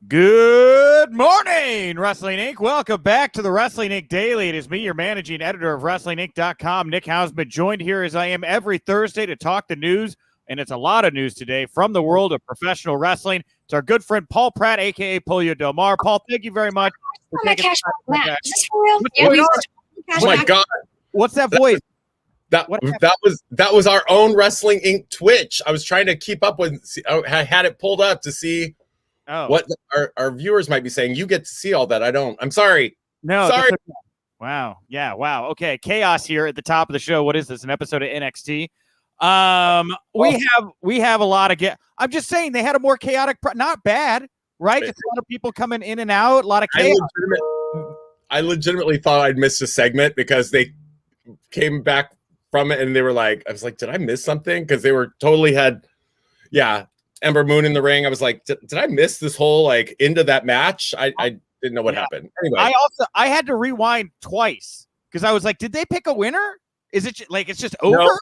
Good morning, Wrestling Inc. Welcome back to the Wrestling Inc. Daily. It is me, your managing editor of WrestlingInc.com, Nick Hausman, joined here as I am every Thursday to talk the news, and it's a lot of news today from the world of professional wrestling. It's our good friend Paul Pratt, a.k.a. Polio Del Mar. Paul, thank you very much. Oh my gosh, Matt, is this for real? Oh my God. What's that voice? That was our own Wrestling Inc. Twitch. I was trying to keep up with. I had it pulled up to see what our viewers might be saying. You get to see all that. I don't. I'm sorry. No, sorry. Okay. Wow. Yeah. Wow. Okay. Chaos here at the top of the show. What is this? An episode of NXT? We have a lot of I'm just saying they had a more chaotic. Not bad, right? It's a lot of people coming in and out. A lot of chaos. I legitimately thought I'd missed a segment because they came back from it and they were like, I was like, did I miss something? Because they were totally Ember Moon in the ring. I was like, did I miss this whole into that match? I didn't know what happened. Anyway, I had to rewind twice because I was like, did they pick a winner? Is it it's just over?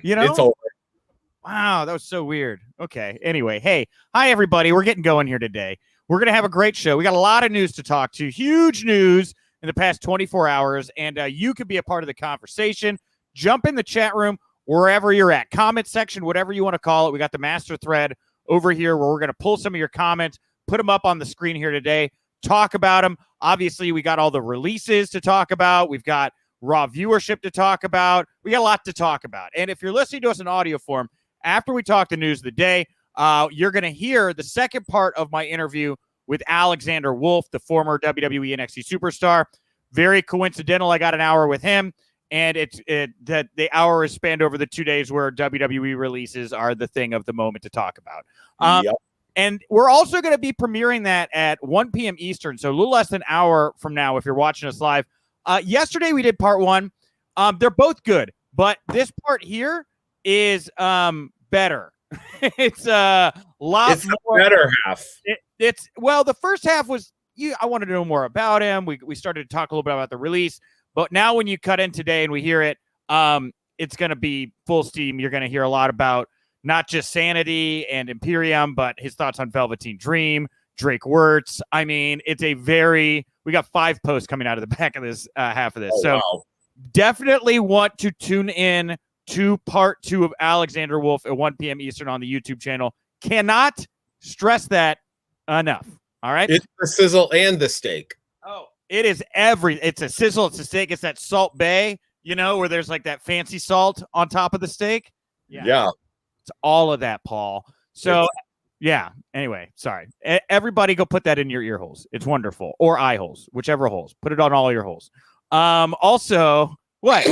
No, it's over. Wow, that was so weird. Okay. Anyway, hey, hi everybody. We're getting going here today. We're going to have a great show. We got a lot of news to talk to. Huge news in the past 24 hours, and you could be a part of the conversation. Jump in the chat room wherever you're at. Comment section, whatever you want to call it. We got the master thread over here where we're going to pull some of your comments, put them up on the screen here today, talk about them. Obviously, we got all the releases to talk about. We've got Raw viewership to talk about. We got a lot to talk about. And if you're listening to us in audio form, after we talk the news of the day, you're going to hear the second part of my interview with Alexander Wolf, the former WWE NXT superstar. Very coincidental. I got an hour with him, and that the hour is spanned over the 2 days where WWE releases are the thing of the moment to talk about. Yep. And we're also going to be premiering that at 1 p.m. Eastern, so a little less than an hour from now if you're watching us live. Yesterday we did part one. They're both good, but this part here is better. It's a lot it's more. The better half. The first half was I wanted to know more about him. We started to talk a little bit about the release, but now when you cut in today and we hear it, it's going to be full steam. You're going to hear a lot about not just Sanity and Imperium, but his thoughts on Velveteen Dream, Drake Wirtz. I mean, we got 5 posts coming out of the back of this half of this. Wow. Definitely want to tune in to part 2 of Alexander Wolf at 1 p.m. Eastern on the YouTube channel. Cannot stress that enough. All right. It's the sizzle and the steak. Oh, it is it's a sizzle. It's a steak. It's that Salt Bay, where there's like that fancy salt on top of the steak. Yeah. It's all of that, Paul. So, yeah. Anyway, sorry. Everybody go put that in your ear holes. It's wonderful. Or eye holes, whichever holes. Put it on all your holes. Also, what?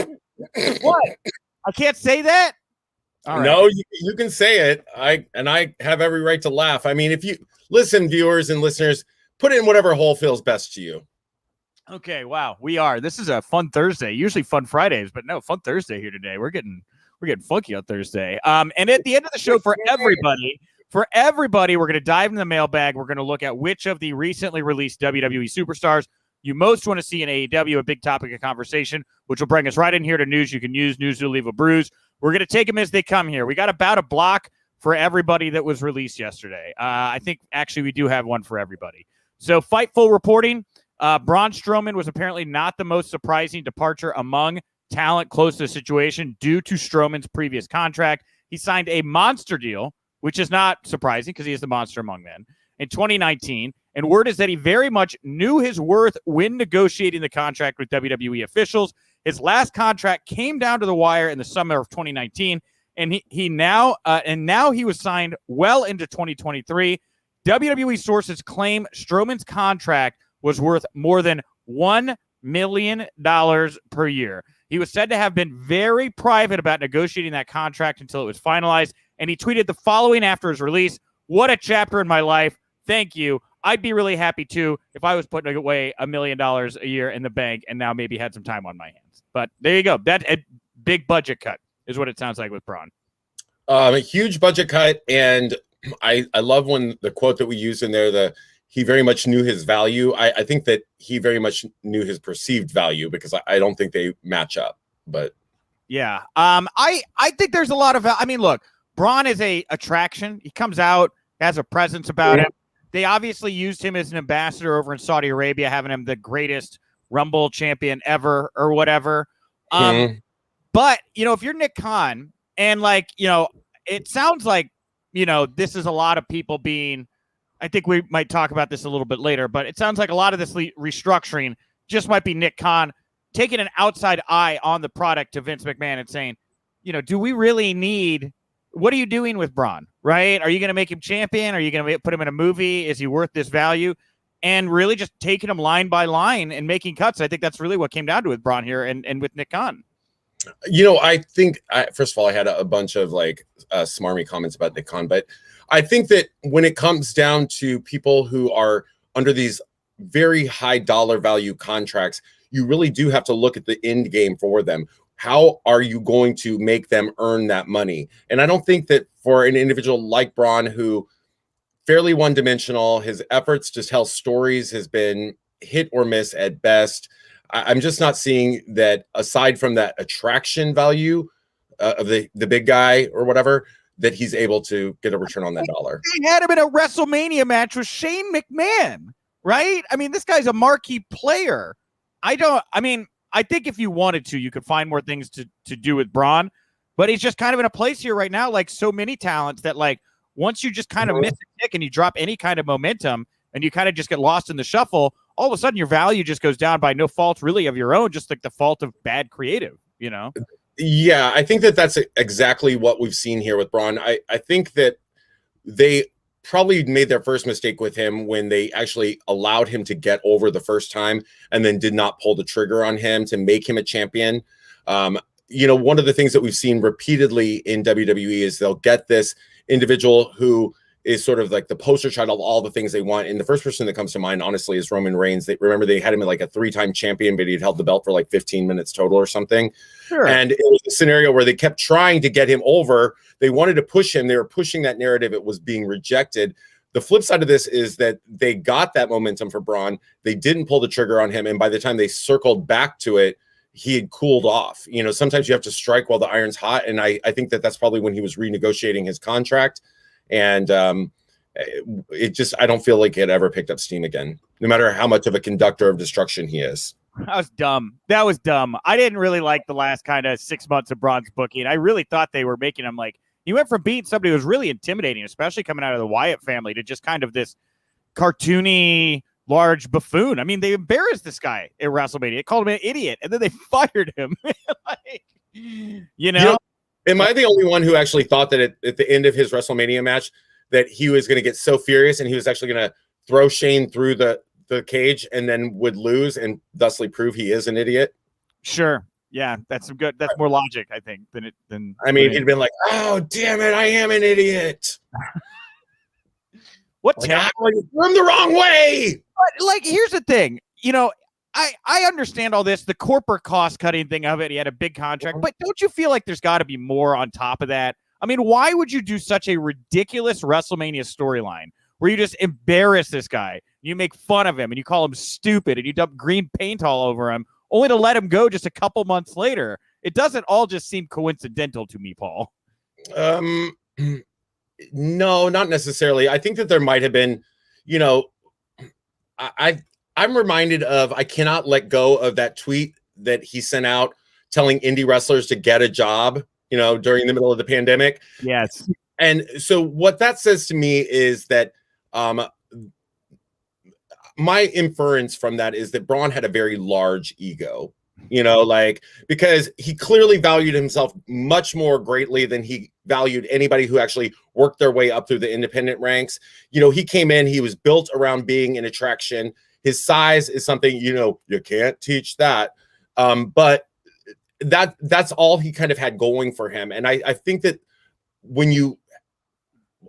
What? I can't say that? All right. No, you can say it. I have every right to laugh. I mean, if you listen, viewers and listeners, put it in whatever hole feels best to you. Okay, wow. This is a fun Thursday. Usually fun Fridays, but no, fun Thursday here today. We're getting funky on Thursday. And at the end of the show for everybody, we're going to dive into the mailbag. We're going to look at which of the recently released WWE superstars you most want to see in AEW, a big topic of conversation, which will bring us right in here to news you can use, news to leave a bruise. We're going to take them as they come here. We got about a block for everybody that was released yesterday. I think actually we do have one for everybody. So Fightful reporting, Braun Strowman was apparently not the most surprising departure among talent close to the situation due to Strowman's previous contract. He signed a monster deal, which is not surprising because he is the monster among men, in 2019. And word is that he very much knew his worth when negotiating the contract with WWE officials. His last contract came down to the wire in the summer of 2019, and he now he was signed well into 2023. WWE sources claim Strowman's contract was worth more than $1 million per year. He was said to have been very private about negotiating that contract until it was finalized, and he tweeted the following after his release: "What a chapter in my life. Thank you. I'd be really happy, too, if I was putting away $1 million a year in the bank and now maybe had some time on my hands." But there you go. That a big budget cut is what it sounds like with Braun. A huge budget cut, and I love when the quote that we used in there, he very much knew his value. I think that he very much knew his perceived value because I don't think they match up. But yeah, I think there's a lot of. I mean, look, Braun is a attraction. He comes out, has a presence about him. they obviously used him as an ambassador over in Saudi Arabia, having him the greatest Rumble champion ever or whatever. But, if you're Nick Khan and it sounds like, this is a lot of people being, I think we might talk about this a little bit later, but it sounds like a lot of this restructuring just might be Nick Khan taking an outside eye on the product to Vince McMahon and saying, do we really need, what are you doing with Braun, right? Are you going to make him champion? Are you going to put him in a movie? Is he worth this value? And really just taking him line by line and making cuts. I think that's really what came down to with Braun here and with Nick Khan. I think, first of all, I had a bunch of smarmy comments about Nick Khan, but I think that when it comes down to people who are under these very high dollar value contracts, you really do have to look at the end game for them. How are you going to make them earn that money? And I don't think that for an individual like Braun, who fairly one-dimensional, his efforts to tell stories has been hit or miss at best. I'm just not seeing that, aside from that attraction value of the big guy or whatever, that he's able to get a return on that dollar. They had him in a WrestleMania match with Shane McMahon, right? I mean, this guy's a marquee player. I think if you wanted to, you could find more things to do with Braun, but he's just kind of in a place here right now, like so many talents, that once you just kind of miss a kick and you drop any kind of momentum and you kind of just get lost in the shuffle, all of a sudden your value just goes down by no fault really of your own, just like the fault of bad creative, Yeah, I think that that's exactly what we've seen here with Braun. I think that they probably made their first mistake with him when they actually allowed him to get over the first time and then did not pull the trigger on him to make him a champion. One of the things that we've seen repeatedly in WWE is they'll get this individual who is sort of like the poster child of all the things they want. And the first person that comes to mind, honestly, is Roman Reigns. They had him as a 3-time champion, but he'd held the belt for 15 minutes total or something. Sure. And it was a scenario where they kept trying to get him over. They wanted to push him. They were pushing that narrative. It was being rejected. The flip side of this is that they got that momentum for Braun. They didn't pull the trigger on him. And by the time they circled back to it, he had cooled off. Sometimes you have to strike while the iron's hot. And I think that that's probably when he was renegotiating his contract. And I don't feel like it ever picked up steam again, no matter how much of a conductor of destruction he is. That was dumb. I didn't really like the last kind of 6 months of Braun's booking. I really thought they were making him he went from being somebody who was really intimidating, especially coming out of the Wyatt family, to just kind of this cartoony, large buffoon. I mean, they embarrassed this guy at WrestleMania. They called him an idiot, and then they fired him. Am I the only one who actually thought that at the end of his WrestleMania match that he was going to get so furious and he was actually going to throw Shane through the cage and then would lose and thusly prove he is an idiot? Sure. Yeah, that's more logic, I think, than he'd been like, "Oh, damn it, I am an idiot." What threw him the wrong way. But here's the thing, I understand all this, the corporate cost cutting thing of it. He had a big contract, but don't you feel like there's got to be more on top of that? I mean, why would you do such a ridiculous WrestleMania storyline where you just embarrass this guy, you make fun of him, and you call him stupid, and you dump green paint all over him, only to let him go just a couple months later? It doesn't all just seem coincidental to me, Paul. No, not necessarily. I think that there might have been, I'm reminded of, I cannot let go of that tweet that he sent out telling indie wrestlers to get a job, during the middle of the pandemic. Yes. And so what that says to me is that my inference from that is that Braun had a very large ego, because he clearly valued himself much more greatly than he valued anybody who actually worked their way up through the independent ranks. He came in, he was built around being an attraction. His size is something, you can't teach that. But that's all he kind of had going for him. And I think that when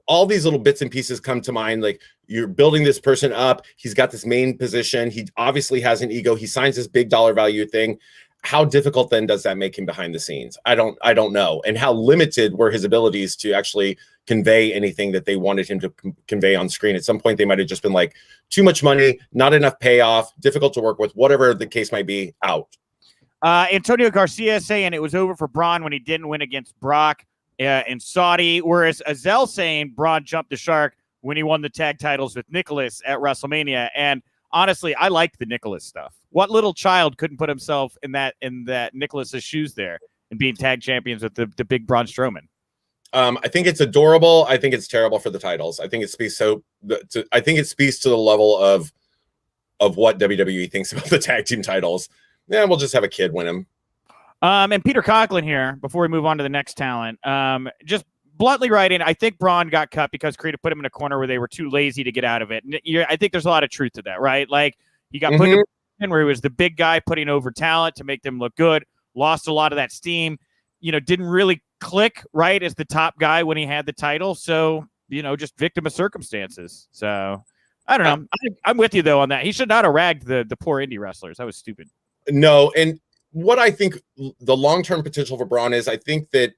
all these little bits and pieces come to mind, like you're building this person up, he's got this main position, he obviously has an ego, he signs this big dollar value thing. How difficult then does that make him behind the scenes? I don't know. And how limited were his abilities to actually convey anything that they wanted him to convey on screen? At some point, they might have just been like, too much money, not enough payoff, difficult to work with, whatever the case might be, out. Antonio Garcia saying it was over for Braun when he didn't win against Brock in Saudi, whereas Azel saying Braun jumped the shark when he won the tag titles with Nicholas at WrestleMania. And honestly, I liked the Nicholas stuff. What little child couldn't put himself in that Nicholas's shoes there and being tag champions with the big Braun Strowman? I think it's adorable. I think it's terrible for the titles. I think it speaks I think it speaks to the level of what WWE thinks about the tag team titles. Yeah, we'll just have a kid win them. And Peter Conklin here, before we move on to the next talent, just bluntly writing, I think Braun got cut because Creative put him in a corner where they were too lazy to get out of it. And I think there's a lot of truth to that, right? Like, he got put in where he was the big guy putting over talent to make them look good, lost a lot of that steam, didn't really click right as the top guy when he had the title. So, just victim of circumstances. So, I don't know. I'm with you, though, on that. He should not have ragged the poor indie wrestlers. That was stupid. No, and what I think the long-term potential for Braun is, I think that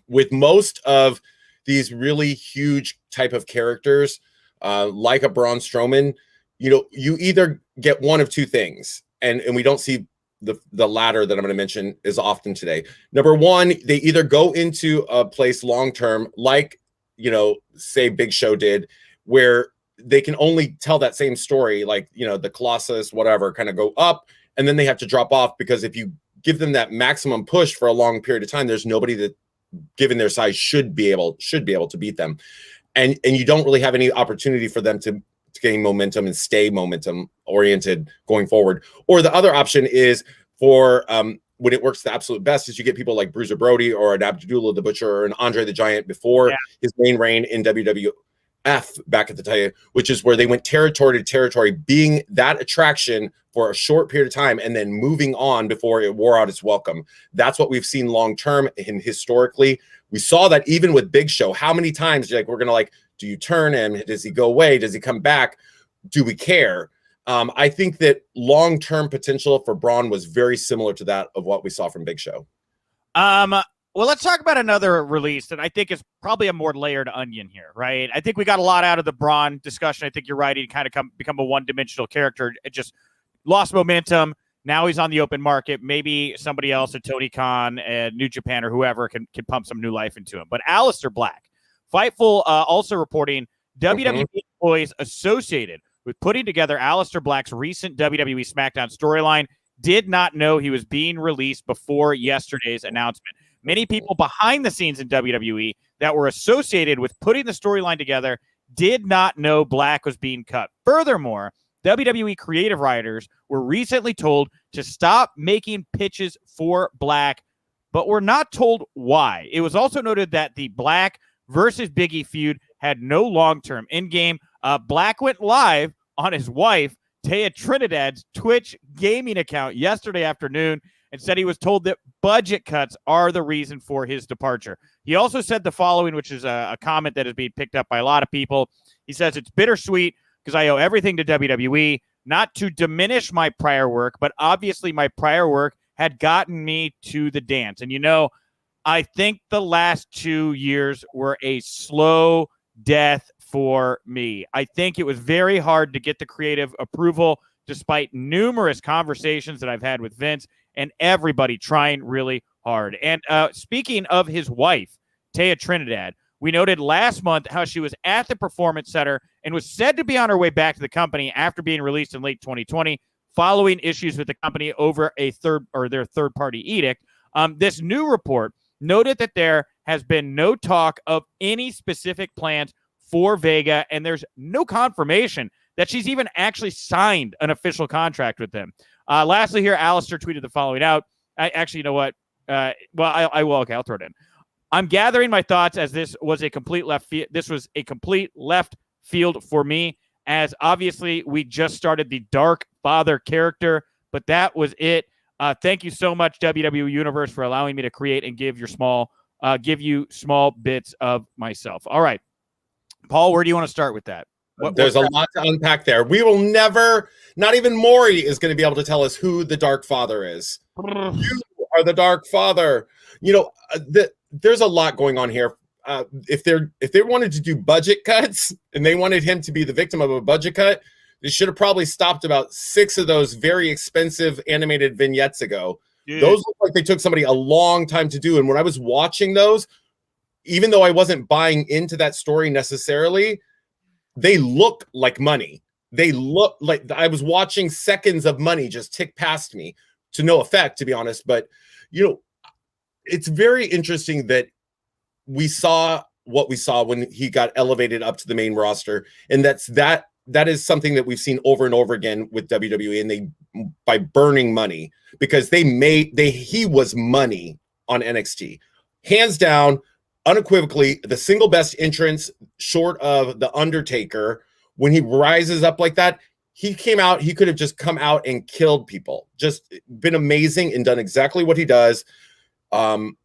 with most of these really huge type of characters, like a Braun Strowman, you either get one of two things, and we don't see the latter that I'm going to mention is often today. Number one, they either go into a place long-term, like, say Big Show did, where they can only tell that same story, like, the Colossus, whatever, kind of go up, and then they have to drop off, because if you give them that maximum push for a long period of time, there's nobody that, given their size, should be able to beat them. And you don't really have any opportunity for them to gain momentum and stay momentum oriented going forward. Or the other option is for when it works the absolute best is you get people like Bruiser Brody or an Abdullah the Butcher or an Andre the Giant before his main reign in WWF back at the time, which is where they went territory to territory, being that attraction for a short period of time and then moving on before it wore out its welcome. That's what we've seen long term and historically. We saw that even with Big Show. How many times we're gonna do you turn him? Does he go away? Does he come back? Do we care? I think that long-term potential for Braun was very similar to that of what we saw from Big Show. Well, let's talk about another release that I think is probably a more layered onion here, right? I think we got a lot out of the Braun discussion. I think you're right. He kind of become a one-dimensional character. It just lost momentum. Now he's on the open market. Maybe somebody else, a Tony Khan and New Japan or whoever can pump some new life into him. But Aleister Black, Fightful also reporting WWE employees associated with putting together Aleister Black's recent WWE SmackDown storyline did not know he was being released before yesterday's announcement. Many people behind the scenes in WWE that were associated with putting the storyline together did not know Black was being cut. Furthermore, WWE creative writers were recently told to stop making pitches for Black, but were not told why. It was also noted that the Black versus Big E feud had no long-term endgame. Black went live on his wife, Taya Trinidad's Twitch gaming account yesterday afternoon and said he was told that budget cuts are the reason for his departure. He also said the following, which is a comment that is being picked up by a lot of people. He says, "It's bittersweet because I owe everything to WWE, not to diminish my prior work, but obviously my prior work had gotten me to the dance." And, I think the last 2 years were a slow death for me. I think it was very hard to get the creative approval despite numerous conversations that I've had with Vince and everybody trying really hard. And speaking of his wife, Taya Trinidad, we noted last month how she was at the Performance Center and was said to be on her way back to the company after being released in late 2020 following issues with the company over their third-party edict. This new report noted that there has been no talk of any specific plans for Vega, and there's no confirmation that she's even actually signed an official contract with them. Lastly here, Aleister tweeted the following out. You know what? I will. Okay, I'll throw it in. I'm gathering my thoughts as this was a complete left field for me, as obviously we just started the Dark Father character, but that was it. Thank you so much, WWE Universe, for allowing me to create and give you small bits of myself. All right, Paul, where do you want to start with that? There's a lot to unpack there. We will never, not even Maury is going to be able to tell us who the Dark Father is. You are the Dark Father. There's a lot going on here. If they wanted to do budget cuts and they wanted him to be the victim of a budget cut, they should have probably stopped about 6 of those very expensive animated vignettes ago. Dude. Those look like they took somebody a long time to do. And when I was watching those, even though I wasn't buying into that story necessarily, they look like money. They look like I was watching seconds of money just tick past me to no effect, to be honest. But, it's very interesting that we saw what we saw when he got elevated up to the main roster. And that is something that we've seen over and over again with WWE, and by burning money, because he was money on NXT. Hands down, unequivocally, the single best entrance short of The Undertaker. When he rises up like that, he could have just come out and killed people. Just been amazing and done exactly what he does. And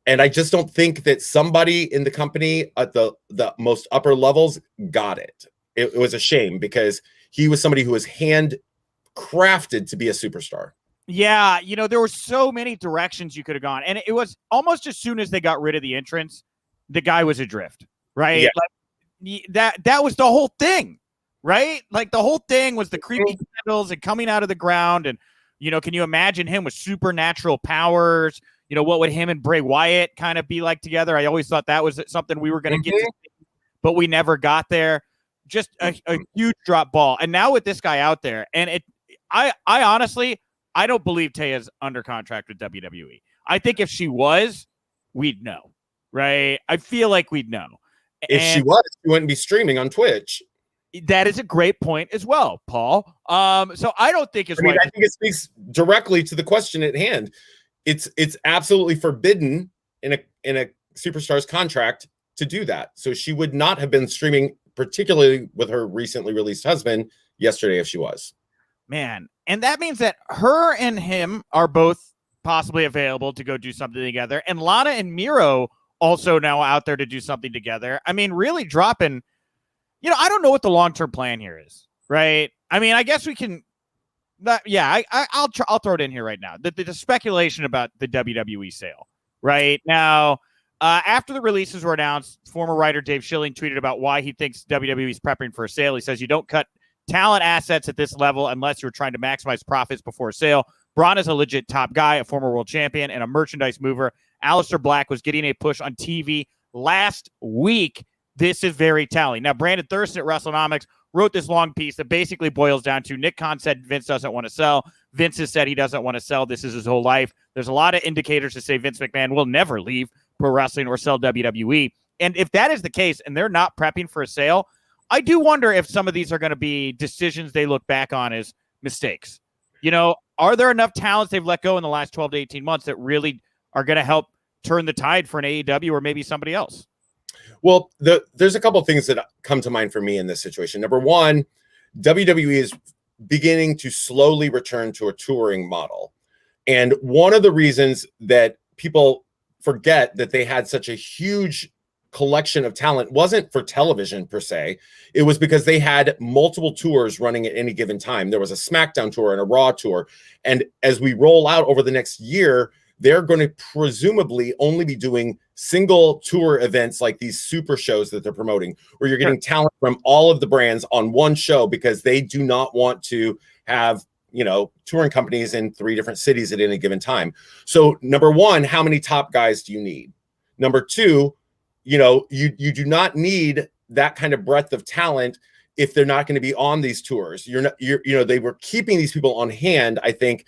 I just don't think that somebody in the company at the most upper levels got it. It was a shame, because he was somebody who was handcrafted to be a superstar. Yeah, there were so many directions you could have gone. And it was almost as soon as they got rid of the entrance, the guy was adrift, right? Yeah. Like, that was the whole thing, right? Like, the whole thing was the creepy candles and coming out of the ground. And, can you imagine him with supernatural powers? What would him and Bray Wyatt kind of be like together? I always thought that was something we were going to get to see, but we never got there. Just a huge drop ball. And now with this guy out there, and I honestly, I don't believe Taya's under contract with WWE. I think if she was, we'd know, right? I feel like we'd know. If she was, she wouldn't be streaming on Twitch. That is a great point as well, Paul. So I don't think it's right. I think it speaks directly to the question at hand. It's absolutely forbidden in a superstar's contract to do that. So she would not have been streaming, particularly with her recently released husband, yesterday, if she was. Man, and that means that her and him are both possibly available to go do something together. And Lana and Miro also now out there to do something together. I mean, really dropping, I don't know what the long-term plan here is, right? I mean, I guess we can, I'll throw it in here right now. The speculation about the WWE sale, right? Now, after the releases were announced, former writer Dave Schilling tweeted about why he thinks WWE is prepping for a sale. He says, you don't cut talent assets at this level unless you're trying to maximize profits before a sale. Braun is a legit top guy, a former world champion, and a merchandise mover. Aleister Black was getting a push on TV last week. This is very telling. Now, Brandon Thurston at WrestleNomics wrote this long piece that basically boils down to Nick Khan said Vince doesn't want to sell. Vince has said he doesn't want to sell. This is his whole life. There's a lot of indicators to say Vince McMahon will never leave pro wrestling or sell WWE. And if that is the case and they're not prepping for a sale, I do wonder if some of these are going to be decisions they look back on as mistakes. Are there enough talents they've let go in the last 12 to 18 months that really are going to help turn the tide for an AEW or maybe somebody else? Well, there's a couple of things that come to mind for me in this situation. Number one, WWE is beginning to slowly return to a touring model. And one of the reasons that people forget that they had such a huge collection of talent wasn't for television per se. It was because they had multiple tours running at any given time. There was a SmackDown tour and a Raw tour. And as we roll out over the next year, they're going to presumably only be doing single tour events like these super shows that they're promoting, where you're getting talent from all of the brands on one show, because they do not want to have, touring companies in 3 different cities at any given time. So number one, how many top guys do you need? Number two, you do not need that kind of breadth of talent if they're not going to be on these tours. They were keeping these people on hand, I think,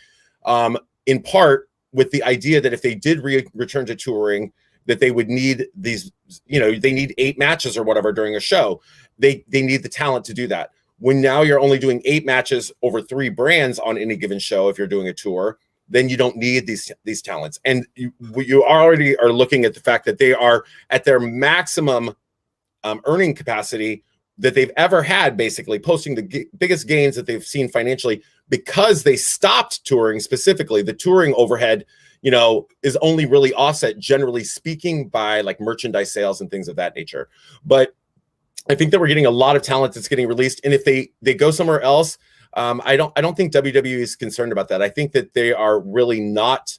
in part with the idea that if they did return to touring, that they would need these, they need 8 matches or whatever during a show. They need the talent to do that. When now you're only doing 8 matches over 3 brands on any given show, if you're doing a tour, then you don't need these talents. And you already are looking at the fact that they are at their maximum earning capacity that they've ever had, basically posting the biggest gains that they've seen financially, because they stopped touring. Specifically, the touring overhead, is only really offset, generally speaking, by like merchandise sales and things of that nature. But I think that we're getting a lot of talent that's getting released. And if they go somewhere else, I don't think WWE is concerned about that. I think that they are really not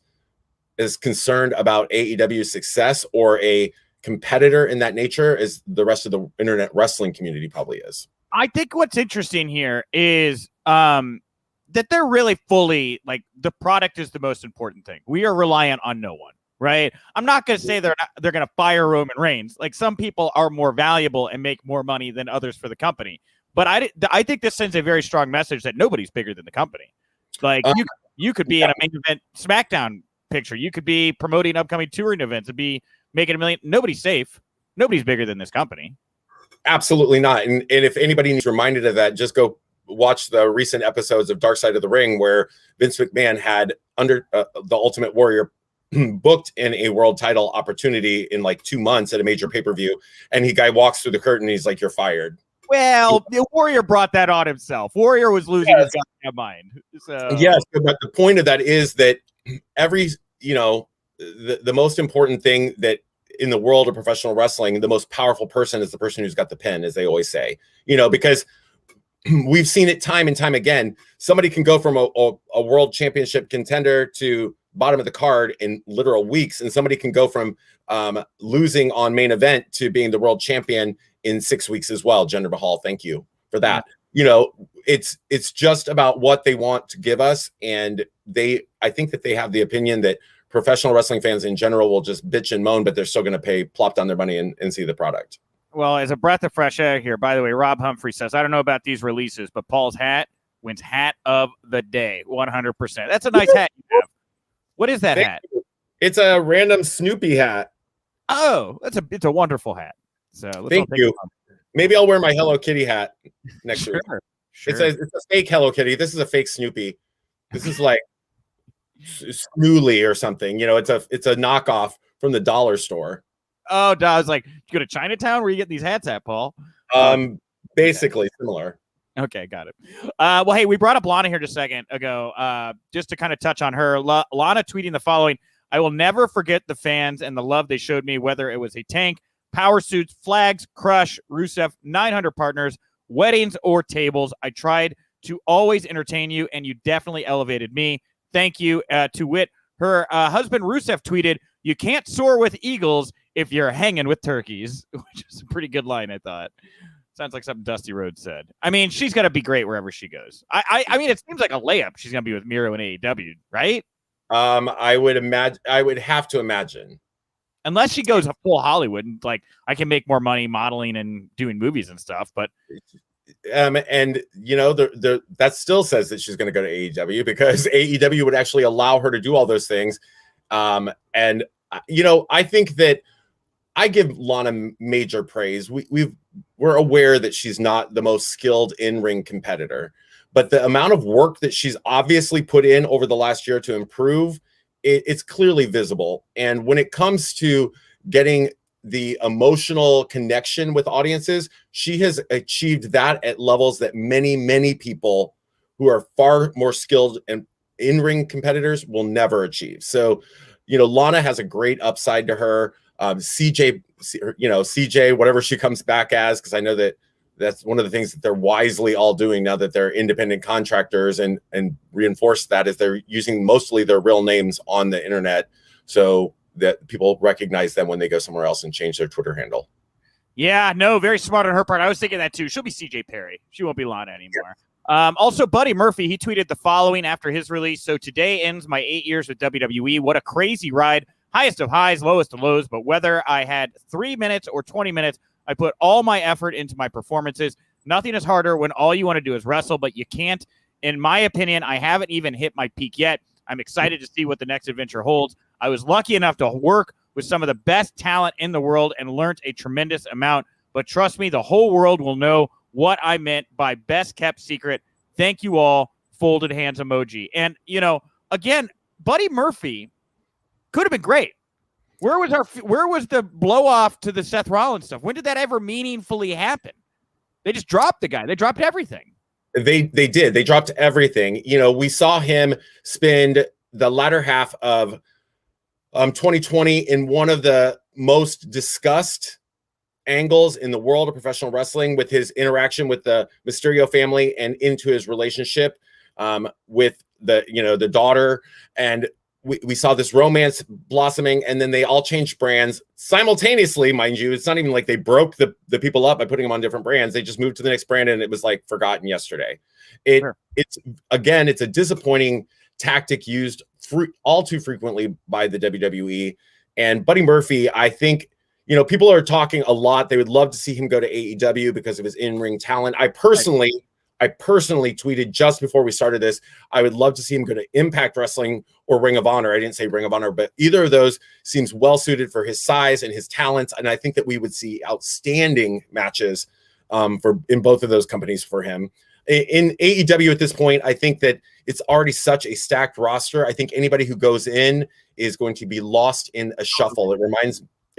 as concerned about AEW's success or a competitor in that nature as the rest of the internet wrestling community probably is. I think what's interesting here is that they're really fully, like, the product is the most important thing. We are reliant on no one, right? I'm not going to say they're going to fire Roman Reigns. Like, some people are more valuable and make more money than others for the company. But I think this sends a very strong message that nobody's bigger than the company. Like, you could be in a main event SmackDown picture. You could be promoting upcoming touring events and be making $1 million. Nobody's safe. Nobody's bigger than this company. Absolutely not. And if anybody needs reminded of that, just go watch the recent episodes of Dark Side of the Ring, where Vince McMahon had under the Ultimate Warrior booked in a world title opportunity in like 2 months at a major pay-per-view. And guy walks through the curtain and he's like, "You're fired." Well, the Warrior brought that on himself. Warrior was losing his goddamn mind. So. Yes, but the point of that is that the most important thing that in the world of professional wrestling, the most powerful person is the person who's got the pen, as they always say, because we've seen it time and time again. Somebody can go from a world championship contender to bottom of the card in literal weeks, and somebody can go from losing on main event to being the world champion in 6 weeks as well. Jinder Mahal, thank you for that. It's just about what they want to give us, and I think that they have the opinion that professional wrestling fans in general will just bitch and moan, but they're still going to plop down their money and see the product. Well, as a breath of fresh air here, by the way, Rob Humphrey says, I don't know about these releases, but Paul's hat wins hat of the day, 100%. That's a nice hat you have. What is that hat? It's a random Snoopy hat. Oh, it's a wonderful hat. So thank you. Maybe I'll wear my Hello Kitty hat next week. Sure. It's a fake Hello Kitty. This is a fake Snoopy. This is like Snooley or something. It's a knockoff from the dollar store. Oh, I was like, you go to Chinatown? Where you get these hats at, Paul? Basically similar. Okay, got it. Well, hey, we brought up Lana here just a second ago, just to kind of touch on her. Lana tweeting the following: "I will never forget the fans and the love they showed me, whether it was a tank, power suits, flags, Crush, Rusev, 900 partners, weddings, or tables. I tried to always entertain you, and you definitely elevated me. Thank you." To wit, her husband Rusev tweeted, "You can't soar with eagles if you're hanging with turkeys," which is a pretty good line, I thought. Sounds like something Dusty Rhodes said. I mean, she's got to be great wherever she goes. I mean, it seems like a layup. She's going to be with Miro and AEW, right? I would imagine. I would have to imagine. Unless she goes full Hollywood and like, I can make more money modeling and doing movies and stuff. But that still says that she's going to go to AEW, because AEW would actually allow her to do all those things. I think that I give Lana major praise. We're aware that she's not the most skilled in-ring competitor, but the amount of work that she's obviously put in over the last year to improve, it's clearly visible. And when it comes to getting the emotional connection with audiences, she has achieved that at levels that many, many people who are far more skilled and in-ring competitors will never achieve. So, Lana has a great upside to her. CJ, whatever she comes back as, because I know that's one of the things that they're wisely all doing now that they're independent contractors, and reinforce that is they're using mostly their real names on the internet so that people recognize them when they go somewhere else and change their Twitter handle. Yeah, no, very smart on her part. I was thinking that too. She'll be CJ Perry. She won't be Lana anymore. Yeah. Also, Buddy Murphy, he tweeted the following after his release: "So today ends my 8 years with WWE. What a crazy ride. Highest of highs, lowest of lows, but whether I had 3 minutes or 20 minutes, I put all my effort into my performances. Nothing is harder when all you want to do is wrestle, but you can't. In my opinion, I haven't even hit my peak yet. I'm excited to see what the next adventure holds. I was lucky enough to work with some of the best talent in the world and learned a tremendous amount, but trust me, the whole world will know what I meant by best kept secret. Thank you all." Folded hands emoji. And, again, Buddy Murphy could have been great. Where was the blow off to the Seth Rollins stuff? When did that ever meaningfully happen? They just dropped the guy. They dropped everything. They did. They dropped everything. We saw him spend the latter half of 2020 in one of the most discussed angles in the world of professional wrestling, with his interaction with the Mysterio family and into his relationship with the daughter. And we saw this romance blossoming, and then they all changed brands simultaneously, mind you. It's not even like they broke the people up by putting them on different brands. They just moved to the next brand, and it was like forgotten yesterday. It's a disappointing tactic used all too frequently by the WWE. And Buddy Murphy, I think, people are talking a lot. They would love to see him go to AEW because of his in-ring talent. I personally tweeted just before we started this, I would love to see him go to Impact Wrestling or Ring of Honor. I didn't say Ring of Honor, but either of those seems well suited for his size and his talents. And I think that we would see outstanding matches in both of those companies for him. In AEW at this point, I think that it's already such a stacked roster. I think anybody who goes in is going to be lost in a shuffle. It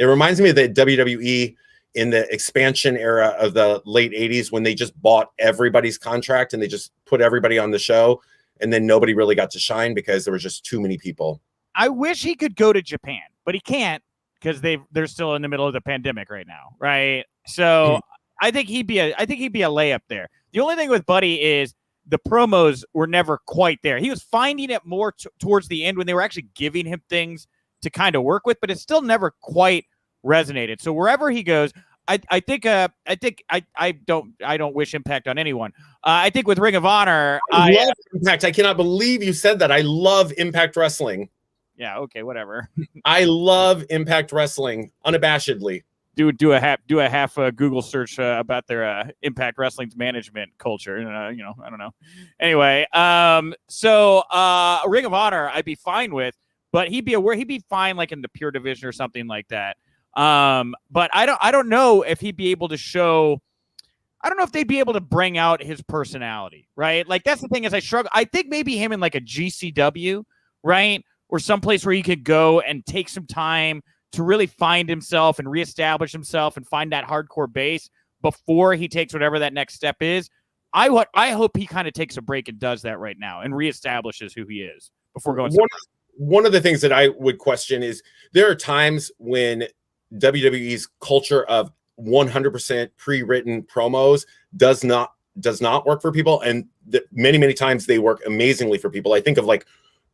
reminds me of the WWE in the expansion era of the late 80s when they just bought everybody's contract and they just put everybody on the show, and then nobody really got to shine because there was just too many people. I wish he could go to Japan, but he can't because they're still in the middle of the pandemic right now, right? So I think he'd be a layup there. The only thing with Buddy is the promos were never quite there. He was finding it more towards the end when they were actually giving him things to kind of work with, but it still never quite resonated. So wherever he goes, I don't wish Impact on anyone. I think with Ring of Honor, I love Impact. I cannot believe you said that. I love Impact Wrestling. Yeah. Okay. Whatever. I love Impact Wrestling unabashedly. Do a half Google search about their Impact Wrestling's management culture. I don't know. Anyway, so Ring of Honor, I'd be fine with, but he'd be fine like in the Pure Division or something like that. But I don't know if he'd be able to show. I don't know if they'd be able to bring out his personality, right? Like that's the thing is I struggle. I think maybe him in like a GCW, right, or someplace where he could go and take some time to really find himself and reestablish himself and find that hardcore base before he takes whatever that next step is. I hope he kind of takes a break and does that right now and reestablishes who he is before going. One of the things that I would question is there are times when WWE's culture of 100% pre-written promos does not work for people, and many times they work amazingly for people. I think of like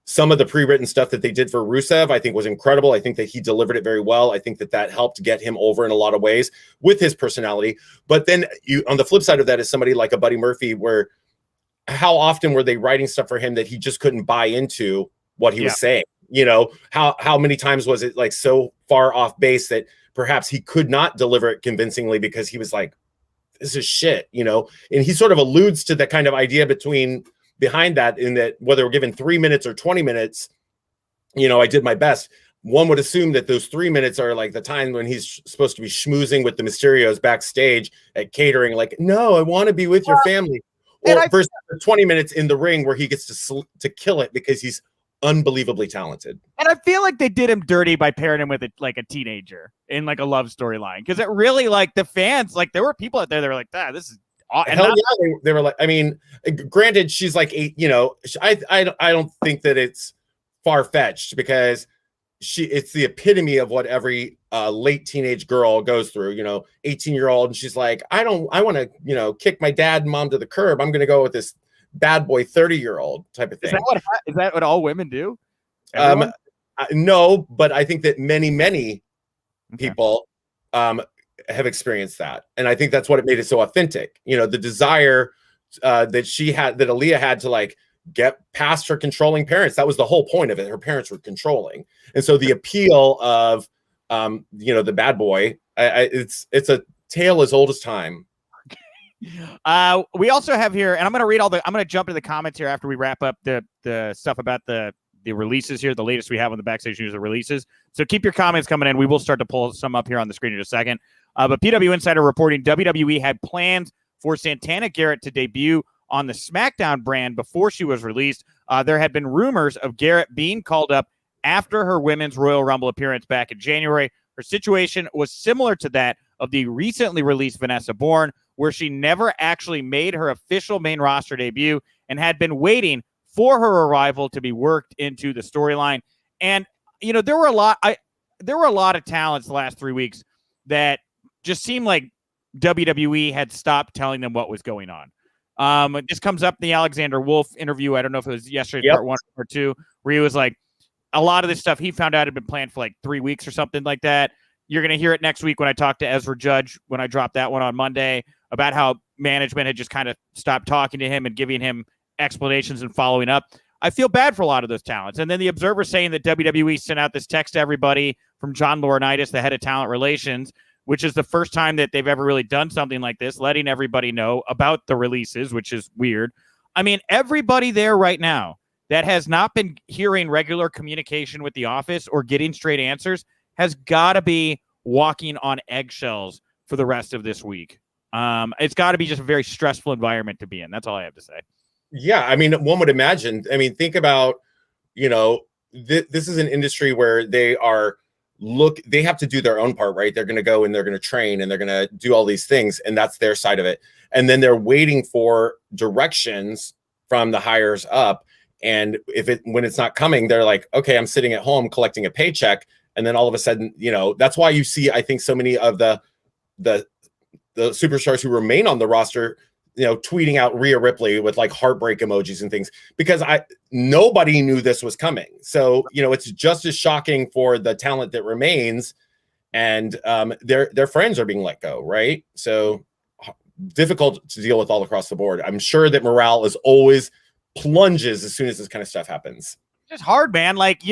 some of the pre-written stuff that they did for Rusev, I think was incredible. I think that he delivered it very well. I think that helped get him over in a lot of ways with his personality. But then on the flip side of that is somebody like a Buddy Murphy, where how often were they writing stuff for him that he just couldn't buy into what he was saying? How many times was it like so far off base that perhaps he could not deliver it convincingly because he was like, this is shit, and he sort of alludes to that kind of idea behind that, in that whether we're given 3 minutes or 20 minutes, I did my best. One would assume that those 3 minutes are like the time when he's supposed to be schmoozing with the Mysterios backstage at catering, like, no, I want to be with your family. Or versus 20 minutes in the ring where he gets to kill it because he's unbelievably talented. And I feel like they did him dirty by pairing him with a teenager in like a love storyline, because it really, like, the fans, like, there were people out there that were like, this is hell yeah, they were like, I mean, granted, she's like 8, I don't think that it's far-fetched, because it's the epitome of what every late teenage girl goes through, 18-year-old, and she's like, I want to, kick my dad and mom to the curb. I'm going to go with this bad boy 30-year-old type of thing. Is that what all women do? No, but I think that many people have experienced that, and I think that's what it made it so authentic. The desire that Aaliyah had to like get past her controlling parents. That was the whole point of it. Her parents were controlling, and so the appeal of the bad boy. It's a tale as old as time. We also have here, and I'm going to jump into the comments here after we wrap up the stuff about the releases here, the latest we have on the Backstage News, the releases. So keep your comments coming in. We will start to pull some up here on the screen in a second. But PW Insider reporting WWE had plans for Santana Garrett to debut on the SmackDown brand before she was released. There had been rumors of Garrett being called up after her Women's Royal Rumble appearance back in January. Her situation was similar to that of the recently released Vanessa Bourne, where she never actually made her official main roster debut and had been waiting for her arrival to be worked into the storyline. And there were a lot of talents the last 3 weeks that just seemed like WWE had stopped telling them what was going on. This comes up in the Alexander Wolf interview. I don't know if it was yesterday's part 1 or part 2, where he was like, a lot of this stuff he found out had been planned for like 3 weeks or something like that. You're going to hear it next week when I talk to Ezra Judge, when I drop that one on Monday, about how management had just kind of stopped talking to him and giving him explanations and following up. I feel bad for a lot of those talents. And then the Observer saying that WWE sent out this text to everybody from John Laurinaitis, the head of talent relations, which is the first time that they've ever really done something like this, letting everybody know about the releases, which is weird. I mean, everybody there right now that has not been hearing regular communication with the office or getting straight answers has got to be walking on eggshells for the rest of this week. It's got to be just a very stressful environment to be in. That's all I have to say. Yeah, I mean, one would imagine. I mean, think about, this is an industry where they have to do their own part, right? They're going to go and they're going to train and they're going to do all these things, and that's their side of it. And then they're waiting for directions from the hires up. And when it's not coming, they're like, okay, I'm sitting at home collecting a paycheck. And then all of a sudden, that's why you see, I think, so many of the superstars who remain on the roster, tweeting out Rhea Ripley with like heartbreak emojis and things, because nobody knew this was coming. So, it's just as shocking for the talent that remains, and their friends are being let go, right? So difficult to deal with all across the board. I'm sure that morale is always plunges as soon as this kind of stuff happens. It's hard, man. Like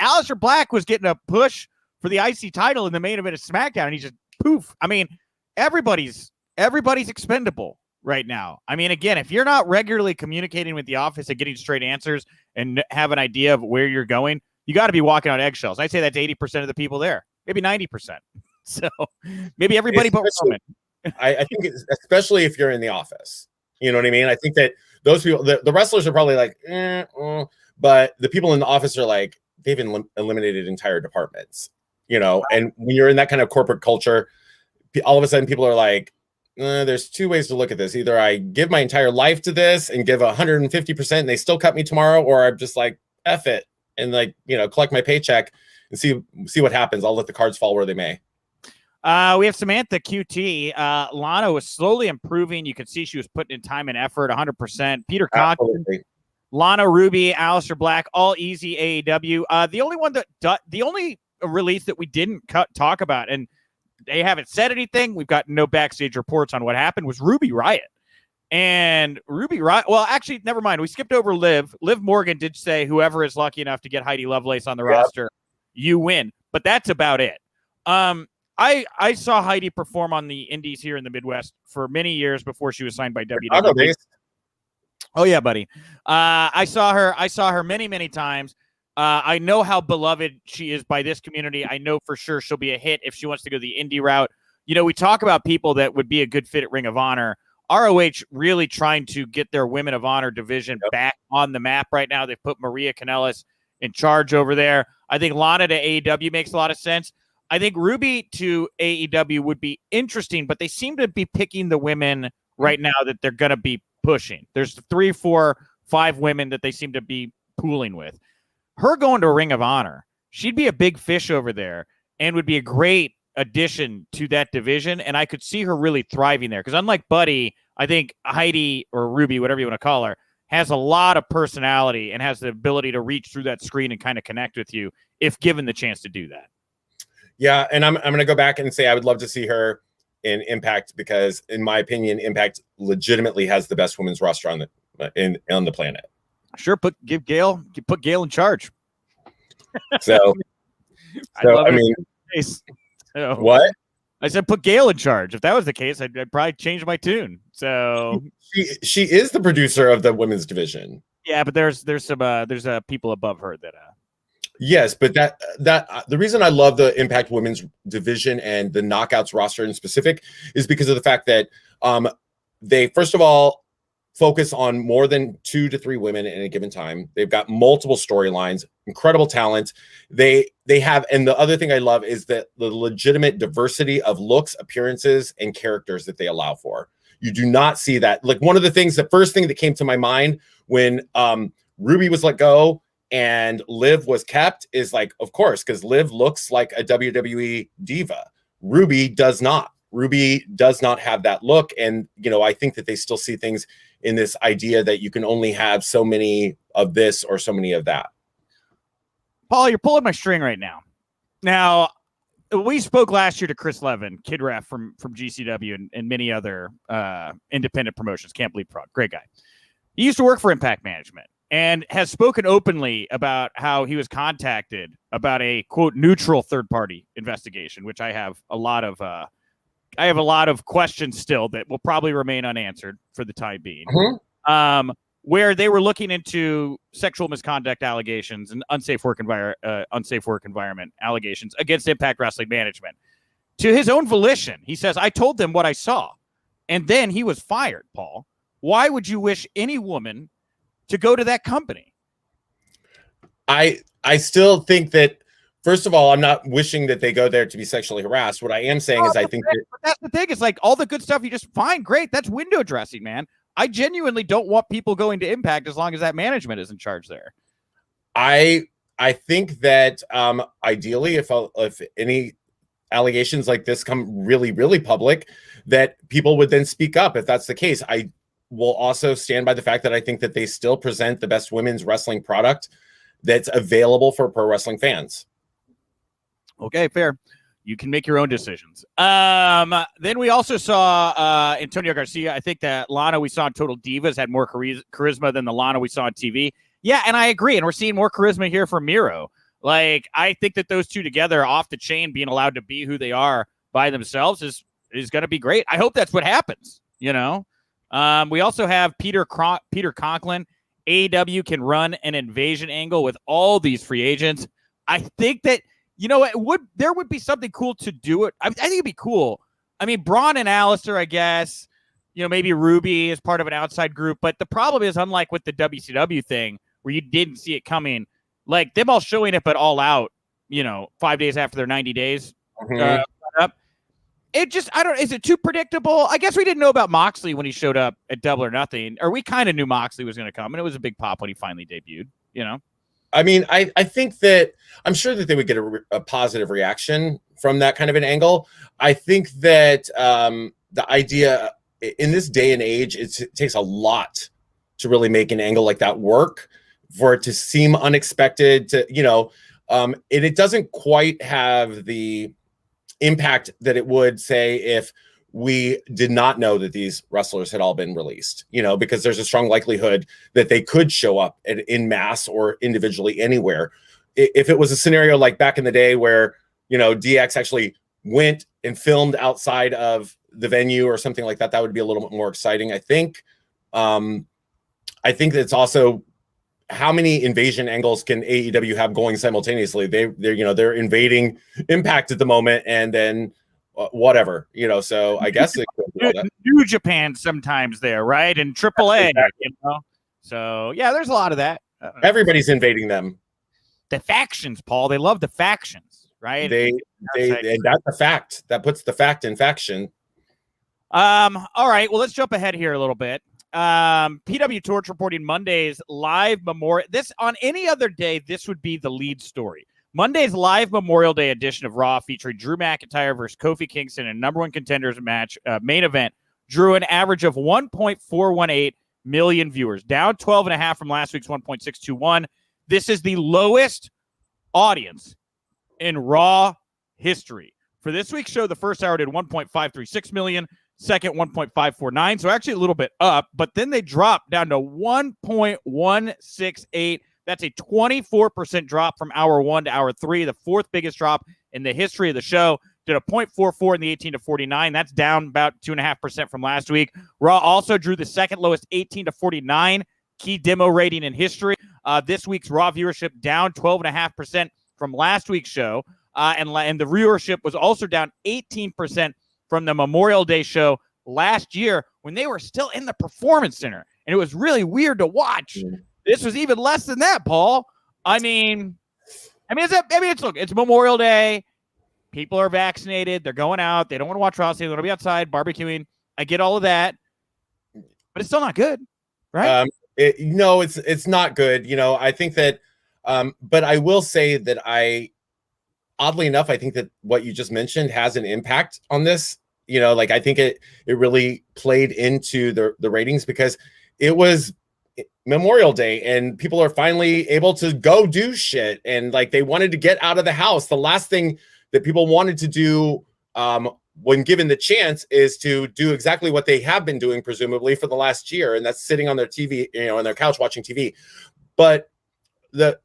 Aleister Black was getting a push for the IC title in the main event of SmackDown, and he just poof. I mean, everybody's expendable right now. I mean, again, if you're not regularly communicating with the office and getting straight answers and have an idea of where you're going, you got to be walking on eggshells. I'd say that's 80% of the people there, maybe 90%. So maybe everybody but Roman. I think especially if you're in the office, you know what I mean? I think that those people, the wrestlers are probably like, but the people in the office are like, they've eliminated entire departments, and when you're in that kind of corporate culture, all of a sudden people are like, there's two ways to look at this. Either I give my entire life to this and give 150% and they still cut me tomorrow, or I'm just like, F it, and collect my paycheck and see what happens. I'll let the cards fall where they may. We have Samantha QT. Lana was slowly improving. You could see she was putting in time and effort, 100%. Peter Conklin, Lana, Ruby, Aleister Black, all easy AEW. The only release that we didn't talk about, and they haven't said anything, we've got no backstage reports on what happened, was Ruby Riott. And Ruby Riott, well, actually, never mind. We skipped over Liv. Liv Morgan did say, whoever is lucky enough to get Heidi Lovelace on the roster, you win. But that's about it. I saw Heidi perform on the indies here in the Midwest for many years before she was signed by WWE. Oh yeah, buddy. I saw her many, many times. I know how beloved she is by this community. I know for sure she'll be a hit if she wants to go the indie route. We talk about people that would be a good fit at Ring of Honor. ROH really trying to get their Women of Honor division back on the map right now. They've put Maria Kanellis in charge over there. I think Lana to AEW makes a lot of sense. I think Ruby to AEW would be interesting, but they seem to be picking the women right now that they're going to be pushing. There's 3, 4, 5 women that they seem to be pooling with. Her going to Ring of Honor, she'd be a big fish over there and would be a great addition to that division. And I could see her really thriving there because unlike Buddy, I think Heidi or Ruby, whatever you want to call her, has a lot of personality and has the ability to reach through that screen and kind of connect with you if given the chance to do that. Yeah, and I'm going to go back and say I would love to see her in Impact because, in my opinion, Impact legitimately has the best women's roster on the planet. Sure, put Gail in charge. So I mean, so, what? I said put Gail in charge. If that was the case, I'd probably change my tune. So she is the producer of the women's division. Yeah, but there's some people above her that. Yes, but that the reason I love the Impact Women's division and the Knockouts roster in specific is because of the fact that they first of all focus on more than 2 to 3 women at a given time. They've got multiple storylines, incredible talent. They have, and the other thing I love is that the legitimate diversity of looks, appearances, and characters that they allow for. You do not see that. Like one of the things, the first thing that came to my mind when Ruby was let go and Liv was kept is like, of course, because Liv looks like a WWE diva. Ruby does not. Ruby does not have that look. And, I think that they still see things in this idea that you can only have so many of this or so many of that. Paul, you're pulling my string right now. Now, we spoke last year to Chris Levin, Kid Ref from GCW and many other independent promotions. Can't believe Prague. Great guy. He used to work for Impact Management. and has spoken openly about how he was contacted about a quote neutral third party investigation, which I have a lot of questions still that will probably remain unanswered for the time being. Where they were looking into sexual misconduct allegations and unsafe work environment allegations against Impact Wrestling management. To his own volition, he says, "I told them what I saw," and then he was fired. Paul, why would you wish any woman to go to that company? I still think that, first of all, I'm not wishing that they go there to be sexually harassed. What I am saying is I think that's the thing. It's like all the good stuff you just find great. That's window dressing, man. I genuinely don't want people going to Impact as long as that management is in charge there. I think that ideally, if any allegations like this come really, really public, that people would then speak up. If that's the case, I will also stand by the fact that I think that they still present the best women's wrestling product that's available for pro wrestling fans. Okay, fair. You can make your own decisions. Then we also saw Antonio Garcia. I think that Lana we saw in Total Divas had more charisma than the Lana we saw on TV. Yeah, and I agree. And we're seeing more charisma here from Miro. Like, I think that those two together off the chain, being allowed to be who they are by themselves is going to be great. I hope that's what happens, you know? We also have Peter Conklin. AEW can run an invasion angle with all these free agents. I think that, you know, there would be something cool to do it. I think it'd be cool. I mean, Braun and Aleister, I guess, you know, maybe Ruby is part of an outside group. But the problem is, unlike with the WCW thing, where you didn't see it coming, like them all showing up at All Out, you know, 5 days after their 90 days up. It just, I don't, is it too predictable? I guess we didn't know about Moxley when he showed up at Double or Nothing, or we kind of knew Moxley was going to come, and it was a big pop when he finally debuted, you know? I mean, I think that I'm sure that they would get a positive reaction from that kind of an angle. I think that the idea in this day and age, it takes a lot to really make an angle like that work, for it to seem unexpected, to, you know, and it doesn't quite have the impact that it would, say, if we did not know that these wrestlers had all been released, you know, because there's a strong likelihood that they could show up in mass or individually anywhere. If it was a scenario like back in the day where, you know, DX actually went and filmed outside of the venue or something like that, that would be a little bit more exciting. I think that it's also, how many invasion angles can AEW have going simultaneously? They're invading Impact at the moment, and then whatever, you know. So I guess it could be all that. New Japan sometimes there, right? And AAA, you know. So yeah, there's a lot of that. Everybody's invading them. The factions, Paul. They love the factions, right? And that's a fact. That puts the fact in faction. All right. Well, let's jump ahead here a little bit. PW Torch reporting Monday's live Memorial. This, on any other day, this would be the lead story. Monday's live Memorial Day edition of Raw, featuring Drew McIntyre versus Kofi Kingston in number one contenders match main event, drew an average of 1.418 million viewers, down 12.5 from last week's 1.621. This is the lowest audience in Raw history. For this week's show, the first hour did 1.536 million. Second, 1.549, so actually a little bit up, but then they dropped down to 1.168. That's a 24% drop from hour 1 to hour 3, the fourth biggest drop in the history of the show. Did a 0.44 in the 18 to 49. That's down about 2.5% from last week. Raw also drew the second lowest 18 to 49 key demo rating in history. This week's Raw viewership down 12.5% from last week's show, and the viewership was also down 18% from the Memorial Day show last year when they were still in the Performance Center. And it was really weird to watch. This was even less than that, Paul. It's Memorial Day. People are vaccinated. They're going out. They don't want to watch wrestling. They want to be outside barbecuing. I get all of that, but it's still not good, right? It's not good. You know, I think that, but I will say that oddly enough, I think that what you just mentioned has an impact on this. You know, like, I think it really played into the ratings, because it was Memorial Day and people are finally able to go do shit. And like, they wanted to get out of the house. The last thing that people wanted to do when given the chance is to do exactly what they have been doing, presumably, for the last year. And that's sitting on their TV, you know, on their couch watching TV. But the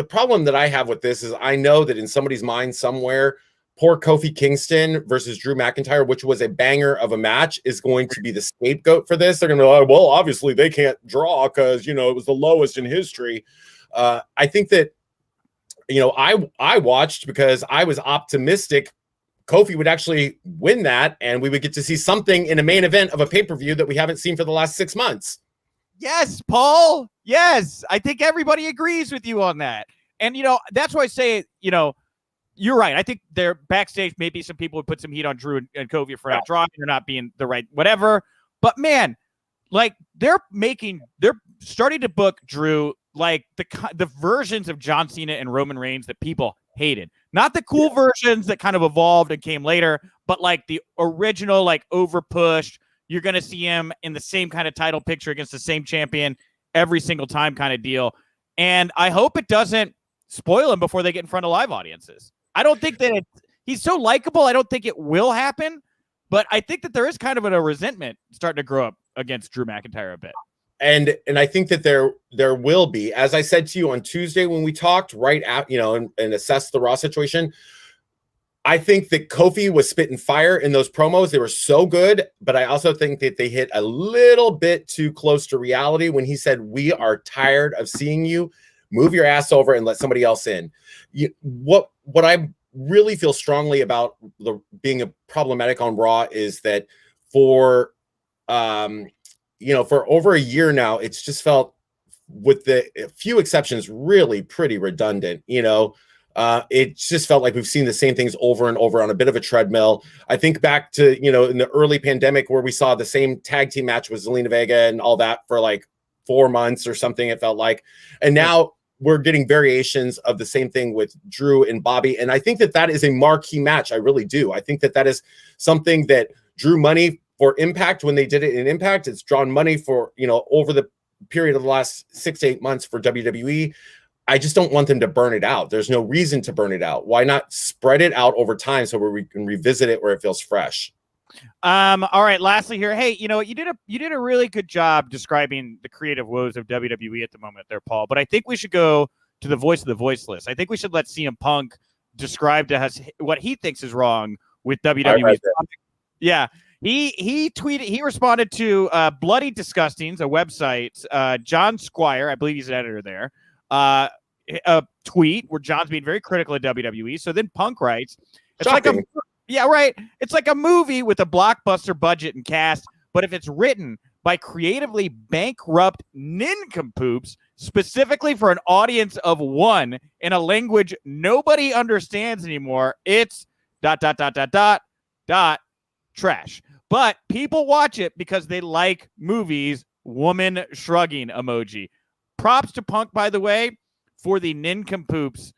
problem that I have with this is I know that in somebody's mind somewhere, poor Kofi Kingston versus Drew McIntyre, which was a banger of a match, is going to be the scapegoat for this. They're going to be like, well, obviously they can't draw because, it was the lowest in history. I think that, I watched because I was optimistic Kofi would actually win that, and we would get to see something in a main event of a pay-per-view that we haven't seen for the last 6 months. Yes, Paul. Yes. I think everybody agrees with you on that. And, that's why I say, you're right. I think they're backstage. Maybe some people would put some heat on Drew and Kofi for not drawing or not being the right whatever. But, man, like, they're starting to book Drew like the versions of John Cena and Roman Reigns that people hated. Not the cool versions that kind of evolved and came later, but like the original, like overpushed. You're going to see him in the same kind of title picture against the same champion every single time kind of deal. And I hope it doesn't spoil him before they get in front of live audiences. I don't think that he's so likable. I don't think it will happen, but I think that there is kind of a resentment starting to grow up against Drew McIntyre a bit. And I think that there will be, as I said to you on Tuesday when we talked right at, and assessed the Raw situation. I think that Kofi was spitting fire in those promos. They were so good, but I also think that they hit a little bit too close to reality when he said, "We are tired of seeing you. Move your ass over and let somebody else in." What I really feel strongly about being problematic on Raw is that for over a year now, it's just felt, with the few exceptions, really pretty redundant. It just felt like we've seen the same things over and over on a bit of a treadmill. I think back to, in the early pandemic where we saw the same tag team match with Zelina Vega and all that for like 4 months or something, it felt like. And now we're getting variations of the same thing with Drew and Bobby. And I think that is a marquee match. I really do. I think that is something that drew money for Impact when they did it in Impact. It's drawn money for, over the period of the last 6 to 8 months for WWE. I just don't want them to burn it out. There's no reason to burn it out. Why not spread it out over time so we can revisit it where it feels fresh? All right. Lastly here, hey, you did a really good job describing the creative woes of WWE at the moment there, Paul. But I think we should go to the voice of the voiceless. I think we should let CM Punk describe to us what he thinks is wrong with WWE. Yeah. He tweeted, he responded to Bloody Disgusting's, a website, John Squire, I believe he's an editor there, a tweet where John's being very critical of WWE. So then Punk writes, it's Shocking. it's like a movie with a blockbuster budget and cast, but if it's written by creatively bankrupt nincompoops, specifically for an audience of one in a language nobody understands anymore, it's ... trash. But people watch it because they like movies. Woman shrugging emoji. Props to Punk, by the way, for the nincompoops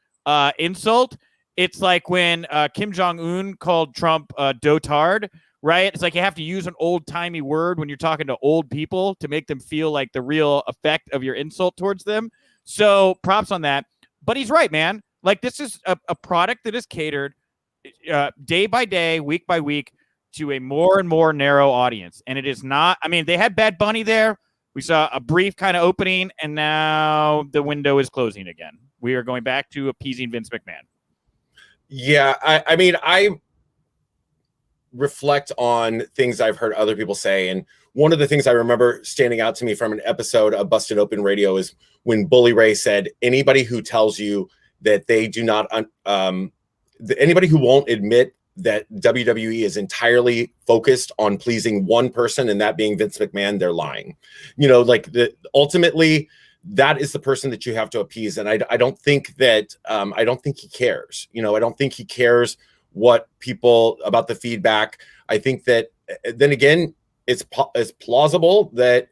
insult. It's like when Kim Jong-un called Trump dotard, right? It's like you have to use an old-timey word when you're talking to old people to make them feel like the real effect of your insult towards them. So props on that. But he's right, man. Like, this is a product that is catered day by day, week by week, to a more and more narrow audience. And it is not, I mean, they had Bad Bunny there. We saw a brief kind of opening, and now the window is closing again. We are going back to appeasing Vince McMahon. Yeah, I mean, I reflect on things I've heard other people say. And one of the things I remember standing out to me from an episode of Busted Open Radio is when Bully Ray said, anybody who tells you that they do not, anybody who won't admit that WWE is entirely focused on pleasing one person, and that being Vince McMahon, they're lying. Ultimately, that is the person that you have to appease. And I don't think that, I don't think he cares. I don't think he cares what people about the feedback. I think that, then again, it's plausible that,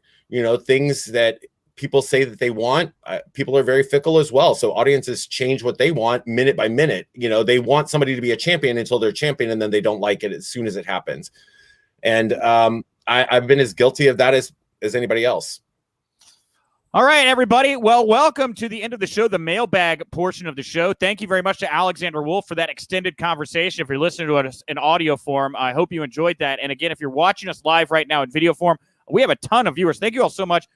things that people say that they want, people are very fickle as well. So audiences change what they want minute by minute. They want somebody to be a champion until they're champion, and then they don't like it as soon as it happens. And I've been as guilty of that as anybody else. All right, everybody. Well, welcome to the end of the show, the mailbag portion of the show. Thank you very much to Alexander Wolf for that extended conversation. If you're listening to us in audio form, I hope you enjoyed that. And again, if you're watching us live right now in video form, We have a ton of viewers. Thank you all so much.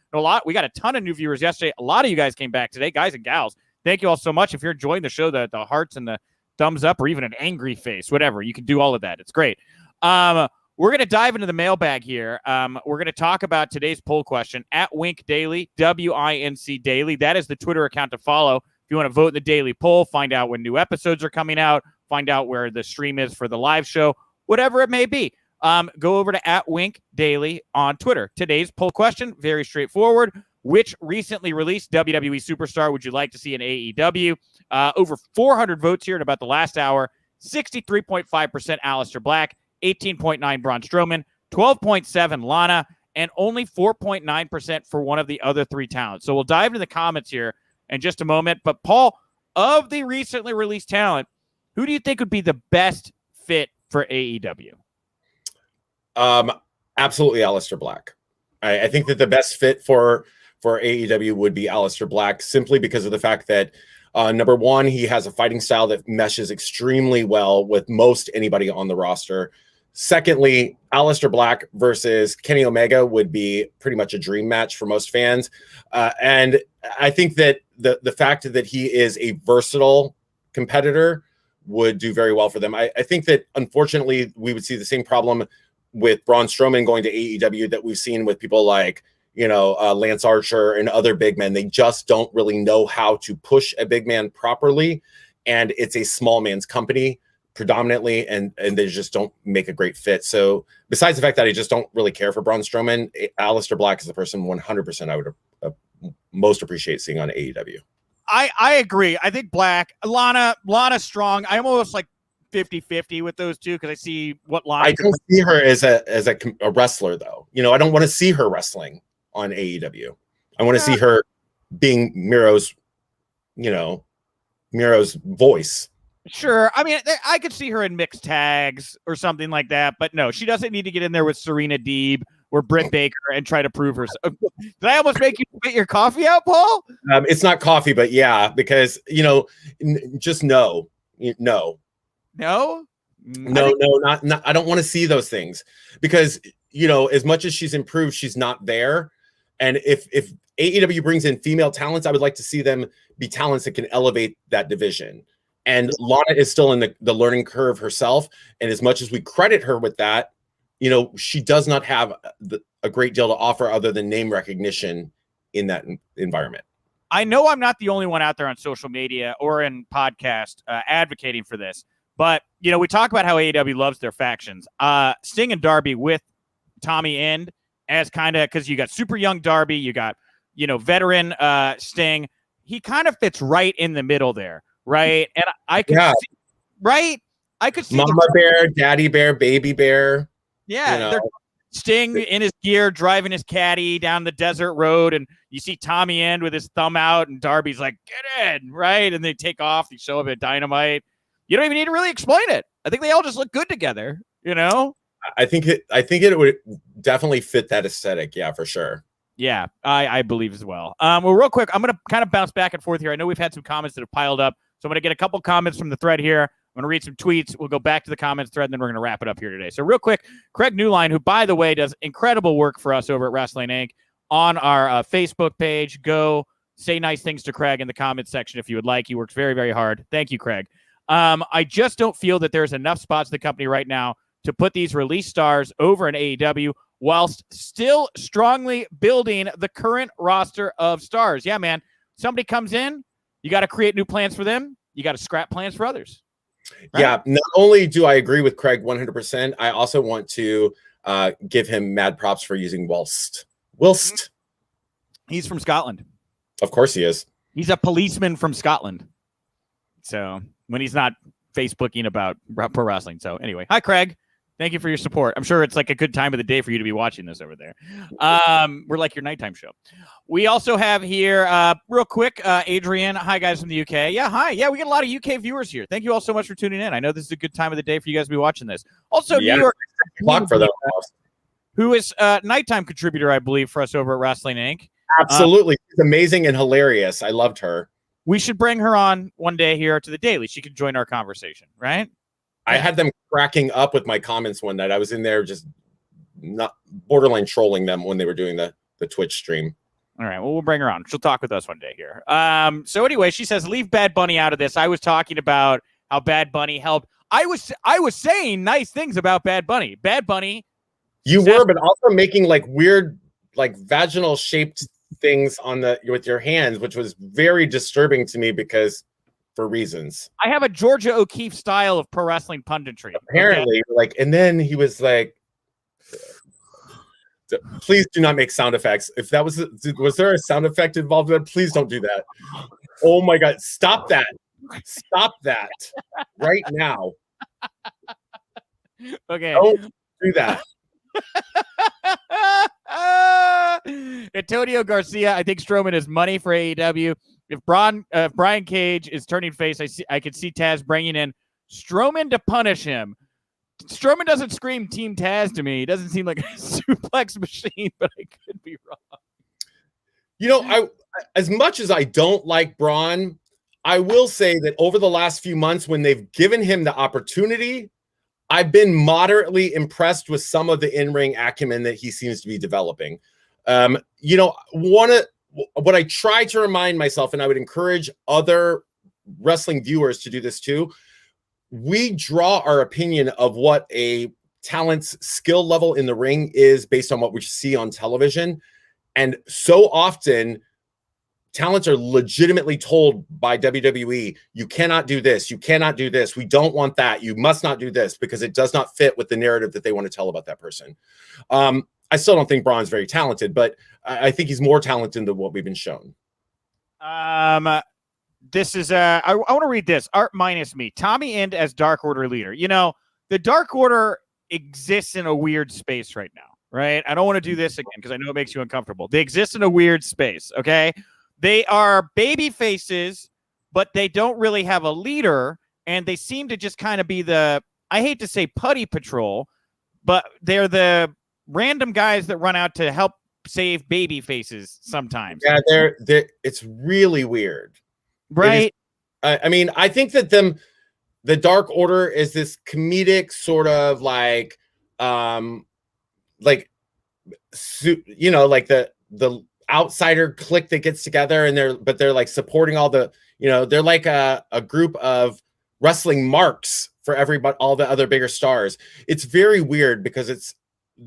We got a ton of new viewers yesterday. A lot of you guys came back today, guys and gals. Thank you all so much. If you're enjoying the show, the hearts and the thumbs up or even an angry face, whatever, you can do all of that. It's great. We're going to dive into the mailbag here. We're going to talk about today's poll question at WInc Daily, WInc Daily. That is the Twitter account to follow. If you want to vote in the daily poll, find out when new episodes are coming out, find out where the stream is for the live show, whatever it may be. Go over to at WInc Daily on Twitter. Today's poll question, very straightforward. Which recently released WWE superstar would you like to see in AEW? Over 400 votes here in about the last hour. 63.5% Aleister Black, 18.9% Braun Strowman, 12.7% Lana, and only 4.9% for one of the other three talents. So we'll dive into the comments here in just a moment. But Paul, of the recently released talent, who do you think would be the best fit for AEW? Absolutely Aleister Black. I think that the best fit for AEW would be Aleister Black, simply because of the fact that number one, he has a fighting style that meshes extremely well with most anybody on the roster. Secondly, Aleister Black versus Kenny Omega would be pretty much a dream match for most fans. And I think that the fact that he is a versatile competitor would do very well for them. I think that, unfortunately, we would see the same problem with Braun Strowman going to AEW that we've seen with people like, Lance Archer and other big men. They just don't really know how to push a big man properly. And it's a small man's company predominantly, and they just don't make a great fit. So besides the fact that I just don't really care for Braun Strowman, Aleister Black is the person 100% I would most appreciate seeing on AEW. I agree. I think Black, Lana strong. I'm almost like 50-50 with those two because I see what Lana. I don't see her as a wrestler, though. I don't want to see her wrestling on AEW. I want to see her being Miro's voice. Sure. I mean, I could see her in mixed tags or something like that, but no, she doesn't need to get in there with Serena Deeb or Britt Baker and try to prove herself. Did I almost make you spit your coffee out, Paul? It's not coffee, but yeah, because, just no. No? No, not. I don't want to see those things because, as much as she's improved, she's not there. And if AEW brings in female talents, I would like to see them be talents that can elevate that division. And Lana is still in the learning curve herself. And as much as we credit her with that, she does not have a great deal to offer other than name recognition in that environment. I know I'm not the only one out there on social media or in podcast advocating for this, but, we talk about how AEW loves their factions. Sting and Darby with Tommy End as kind of, because you got super young Darby, you got, veteran Sting. He kind of fits right in the middle there, right? And I could see, right? I could see Mama Bear, Daddy Bear, Baby Bear. Yeah, Sting in his gear, driving his caddy down the desert road, and you see Tommy End with his thumb out, and Darby's like, get in, right? And they take off, they show up at Dynamite. You don't even need to really explain it. I think they all just look good together, I think it would definitely fit that aesthetic. Yeah, for sure. Yeah, I believe as well. Well, real quick, I'm going to kind of bounce back and forth here. I know we've had some comments that have piled up, so I'm going to get a couple comments from the thread here. I'm going to read some tweets. We'll go back to the comments thread, and then we're going to wrap it up here today. So real quick, Craig Newline, who, by the way, does incredible work for us over at Wrestling Inc. on our Facebook page. Go say nice things to Craig in the comments section if you would like. He works very, very hard. Thank you, Craig. I just don't feel that there's enough spots in the company right now to put these release stars over in AEW whilst still strongly building the current roster of stars. Yeah, man. Somebody comes in, you got to create new plans for them. You got to scrap plans for others. Right? Yeah. Not only do I agree with Craig 100%, I also want to give him mad props for using whilst. He's from Scotland. Of course he is. He's a policeman from Scotland. So when he's not Facebooking about pro wrestling. So anyway, hi, Craig. Thank you for your support. I'm sure it's like a good time of the day for you to be watching this over there. We're like your nighttime show. We also have here, real quick, Adrian. Hi, guys from the UK. Yeah, hi. Yeah, we get a lot of UK viewers here. Thank you all so much for tuning in. I know this is a good time of the day for you guys to be watching this. Also, New York, for them. Who is a nighttime contributor, I believe, for us over at Wrestling Inc. Absolutely. She's amazing and hilarious. I loved her. We should bring her on one day here to the Daily. She can join our conversation, right? I had them cracking up with my comments one night. I was in there just not borderline trolling them when they were doing the Twitch stream. All right. Well, we'll bring her on. She'll talk with us one day here. So anyway, she says, leave Bad Bunny out of this. I was talking about how Bad Bunny helped. I was saying nice things about Bad Bunny. Bad Bunny. You were, but also making like weird, like vaginal shaped things with your hands, which was very disturbing to me because for reasons. I have a Georgia O'Keeffe style of pro wrestling punditry. Apparently, like, and then he was like, please do not make sound effects. If that was there a sound effect involved in that? Please don't do that. Oh my God. Stop that. Stop that right now. Okay. Don't do that. Antonio Garcia, I think Strowman is money for AEW. If Brian Cage is turning face, I could see Taz bringing in Strowman to punish him. Strowman doesn't scream Team Taz to me. He doesn't seem like a suplex machine, but I could be wrong. You know, I as much as I don't like Braun, I will say that over the last few months, when they've given him the opportunity, I've been moderately impressed with some of the in-ring acumen that he seems to be developing. You know, what I try to remind myself, and I would encourage other wrestling viewers to do this too, we draw our opinion of what a talent's skill level in the ring is based on what we see on television. And so often, talents are legitimately told by WWE, you cannot do this, you cannot do this, we don't want that, you must not do this, because it does not fit with the narrative that they want to tell about that person. I still don't think Braun's very talented, but I think he's more talented than what we've been shown. This is I want to read this. Art minus me. Tommy End as Dark Order leader. You know, the Dark Order exists in a weird space right now, right? I don't want to do this again because I know it makes you uncomfortable. They exist in a weird space, okay? They are baby faces, but they don't really have a leader, and they seem to just kind of be the, I hate to say putty patrol, but they're the random guys that run out to help save baby faces sometimes. Yeah, it's really weird. Right. I mean, I think that the Dark Order is this comedic sort of like you know, like the outsider clique that gets together and they're like supporting all the, you know, they're like a group of wrestling marks for everybody, all the other bigger stars. It's very weird because it's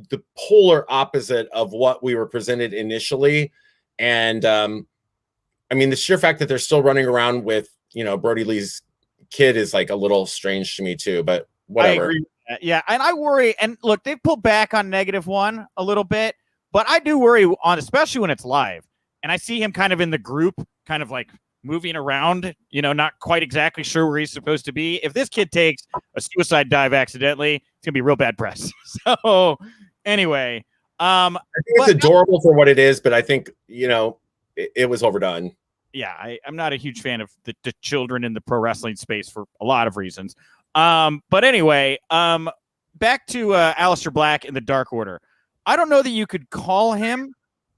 the polar opposite of what we were presented initially. And I mean, the sheer fact that they're still running around with, you know, Brody Lee's kid is like a little strange to me too, but whatever. I agree with that. Yeah. And I worry, and look, they've pulled back on -1 a little bit, but I do worry on, especially when it's live. And I see him kind of in the group, kind of like moving around, you know, not quite exactly sure where he's supposed to be. If this kid takes a suicide dive accidentally, it's gonna be real bad press. So anyway, I think it's adorable for what it is, but I think, you know, it was overdone. Yeah, I'm not a huge fan of the children in the pro wrestling space for a lot of reasons. But anyway, back to Aleister Black in the Dark Order. I don't know that you could call him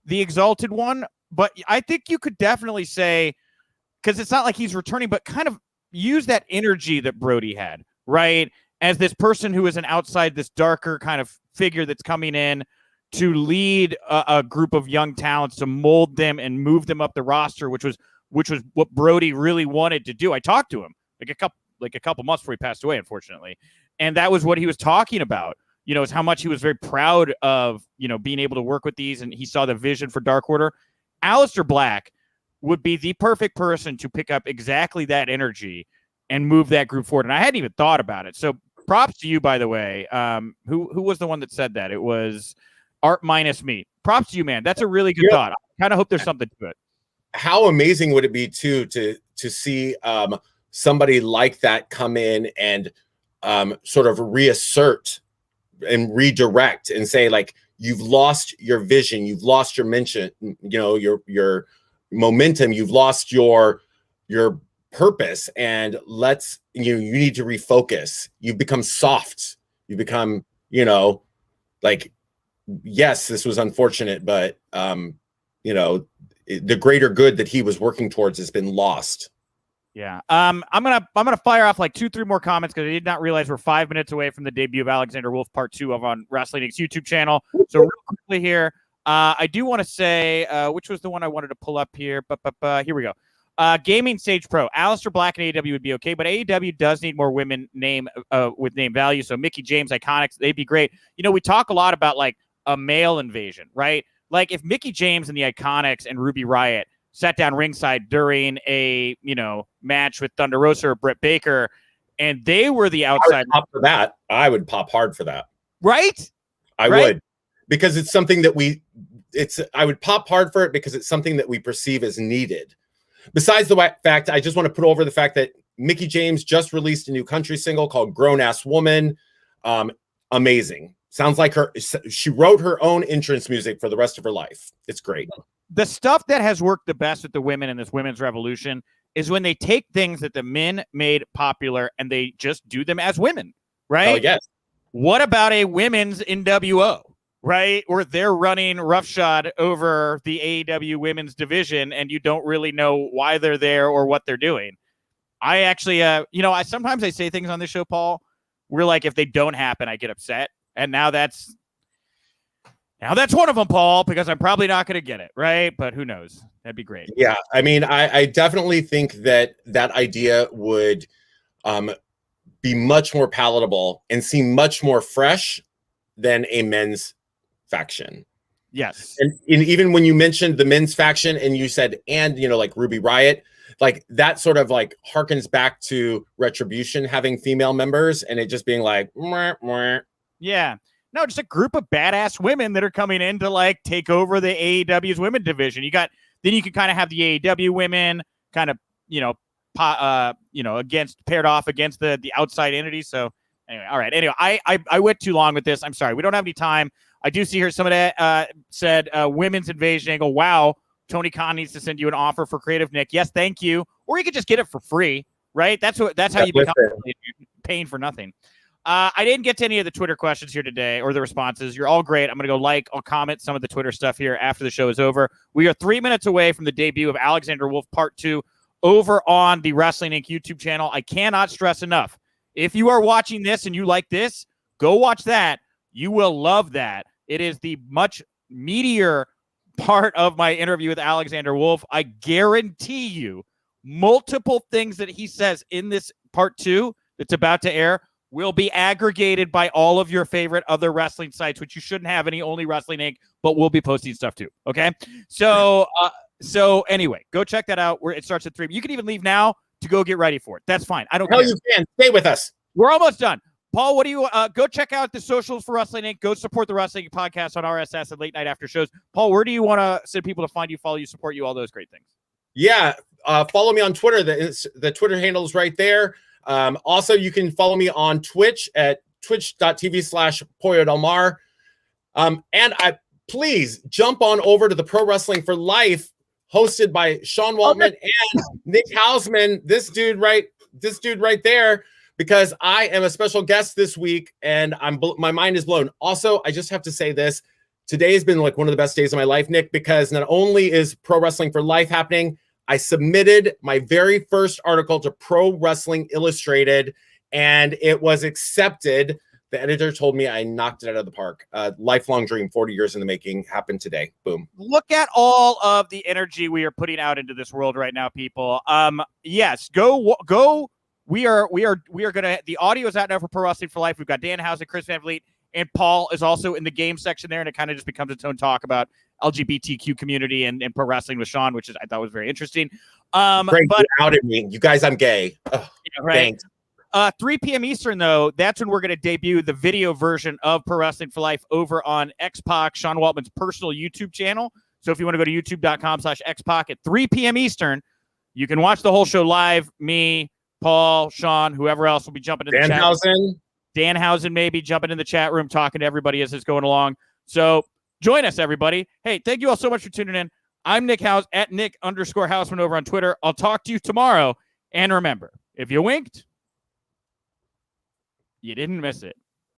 the Exalted One, but I think you could definitely say, because it's not like he's returning, but kind of use that energy that Brody had, right? As this person who is an outside, this darker kind of figure that's coming in to lead a group of young talents, to mold them and move them up the roster, which was what Brody really wanted to do. I talked to him like a couple months before he passed away, unfortunately. And that was what he was talking about, you know, is how much he was very proud of, you know, being able to work with these. And he saw the vision for Dark Order. Aleister Black would be the perfect person to pick up exactly that energy and move that group forward. And I hadn't even thought about it. So props to you, by the way. Who was the one that said that? It was Art minus me. Props to you, man. That's a really good thought. I kind of hope there's something to it. How amazing would it be too to see somebody like that come in and sort of reassert and redirect and say, like, you've lost your vision, you've lost your mention, you know, your momentum, you've lost your purpose, and you need to refocus. You've become soft. You become, you know, like, yes, this was unfortunate, but you know, the greater good that he was working towards has been lost. Yeah. I'm gonna fire off like 2-3 more comments because I did not realize we're 5 minutes away from the debut of Alexander Wolf Part 2 over on Wrestling Inc.'s YouTube channel. So real quickly here, I do want to say which was the one I wanted to pull up here, but here we go. Gaming Sage Pro, Aleister Black and AEW would be okay, but AEW does need more women with name value. So Mickie James, Iconics, they'd be great. You know, we talk a lot about like a male invasion, right? Like if Mickie James and the Iconics and Ruby Riott sat down ringside during a match with Thunder Rosa or Britt Baker, and they were the outside. I would pop for that. I would pop hard for that. Right? I would, because it's something that I would pop hard for it because it's something that we perceive as needed. Besides the fact, I just want to put over the fact that Mickie James just released a new country single called Grown Ass Woman. Amazing. Sounds like she wrote her own entrance music for the rest of her life. It's great. The stuff that has worked the best with the women in this women's revolution is when they take things that the men made popular and they just do them as women, right? Oh, yes. What about a women's NWO, right? Where they're running roughshod over the AEW women's division and you don't really know why they're there or what they're doing. I actually, sometimes I say things on this show, Paul, where like if they don't happen, I get upset. And now that's one of them, Paul, because I'm probably not going to get it, right? But who knows? That'd be great. Yeah, I mean, I definitely think that idea would be much more palatable and seem much more fresh than a men's faction. Yes. And even when you mentioned the men's faction and you said, like Ruby Riott, like that sort of like harkens back to Retribution having female members and it just being like, mwah, mwah. Yeah. No, just a group of badass women that are coming in to like take over the AEW's women division. You can kind of have the AEW women kind of, paired off against the outside entities. So anyway, all right. Anyway, I went too long with this. I'm sorry. We don't have any time. I do see here some of that said women's invasion angle. Wow. Tony Khan needs to send you an offer for Creative Nick. Yes, thank you. Or you could just get it for free, right? That's how you become paying for nothing. I didn't get to any of the Twitter questions here today or the responses. You're all great. I'm going to go I'll comment some of the Twitter stuff here after the show is over. We are 3 minutes away from the debut of Alexander Wolf Part 2 over on the Wrestling Inc. YouTube channel. I cannot stress enough. If you are watching this and you like this, go watch that. You will love that. It is the much meatier part of my interview with Alexander Wolf. I guarantee you multiple things that he says in this Part 2 that's about to air will be aggregated by all of your favorite other wrestling sites, which you shouldn't have any, only Wrestling Inc., but we'll be posting stuff too. Okay. So anyway, go check that out where it starts at 3. You can even leave now to go get ready for it. That's fine. I don't care. You can stay with us. We're almost done. Paul, what do you go check out the socials for Wrestling Inc. Go support the Wrestling podcast on RSS and late night after shows. Paul, where do you want to send people to find you, follow you, support you, all those great things? Yeah. Follow me on Twitter. The Twitter handle is right there. Also, you can follow me on Twitch at twitch.tv/Pollo Del Mar. And please jump on over to the Pro Wrestling for Life, hosted by Sean Waltman and Nick Hausman. This dude right there, because I am a special guest this week, and my mind is blown. Also, I just have to say this: today has been like one of the best days of my life, Nick, because not only is Pro Wrestling for Life happening, I submitted my very first article to Pro Wrestling Illustrated, and it was accepted. The editor told me I knocked it out of the park. Lifelong dream, 40 years in the making, happened today. Boom. Look at all of the energy we are putting out into this world right now, people. Yes, go. We are gonna. The audio is out now for Pro Wrestling for Life. We've got Dan Housen, Chris Van Vliet, and Paul is also in the game section there, and it kind of just becomes its own talk about LGBTQ community and pro wrestling with Sean, which I thought was very interesting. Great, but you outed me. You guys, I'm gay. Oh, right. 3 p.m. Eastern, though, that's when we're going to debut the video version of Pro Wrestling for Life over on X-Pac, Sean Waltman's personal YouTube channel. So if you want to go to youtube.com/X-Pac at 3 p.m. Eastern, you can watch the whole show live. Me, Paul, Sean, whoever else will be jumping in the chat. Dan Housen may be jumping in the chat room, talking to everybody as it's going along. So join us, everybody. Hey, thank you all so much for tuning in. I'm Nick House at Nick_Houseman over on Twitter. I'll talk to you tomorrow. And remember, if you winked, you didn't miss it.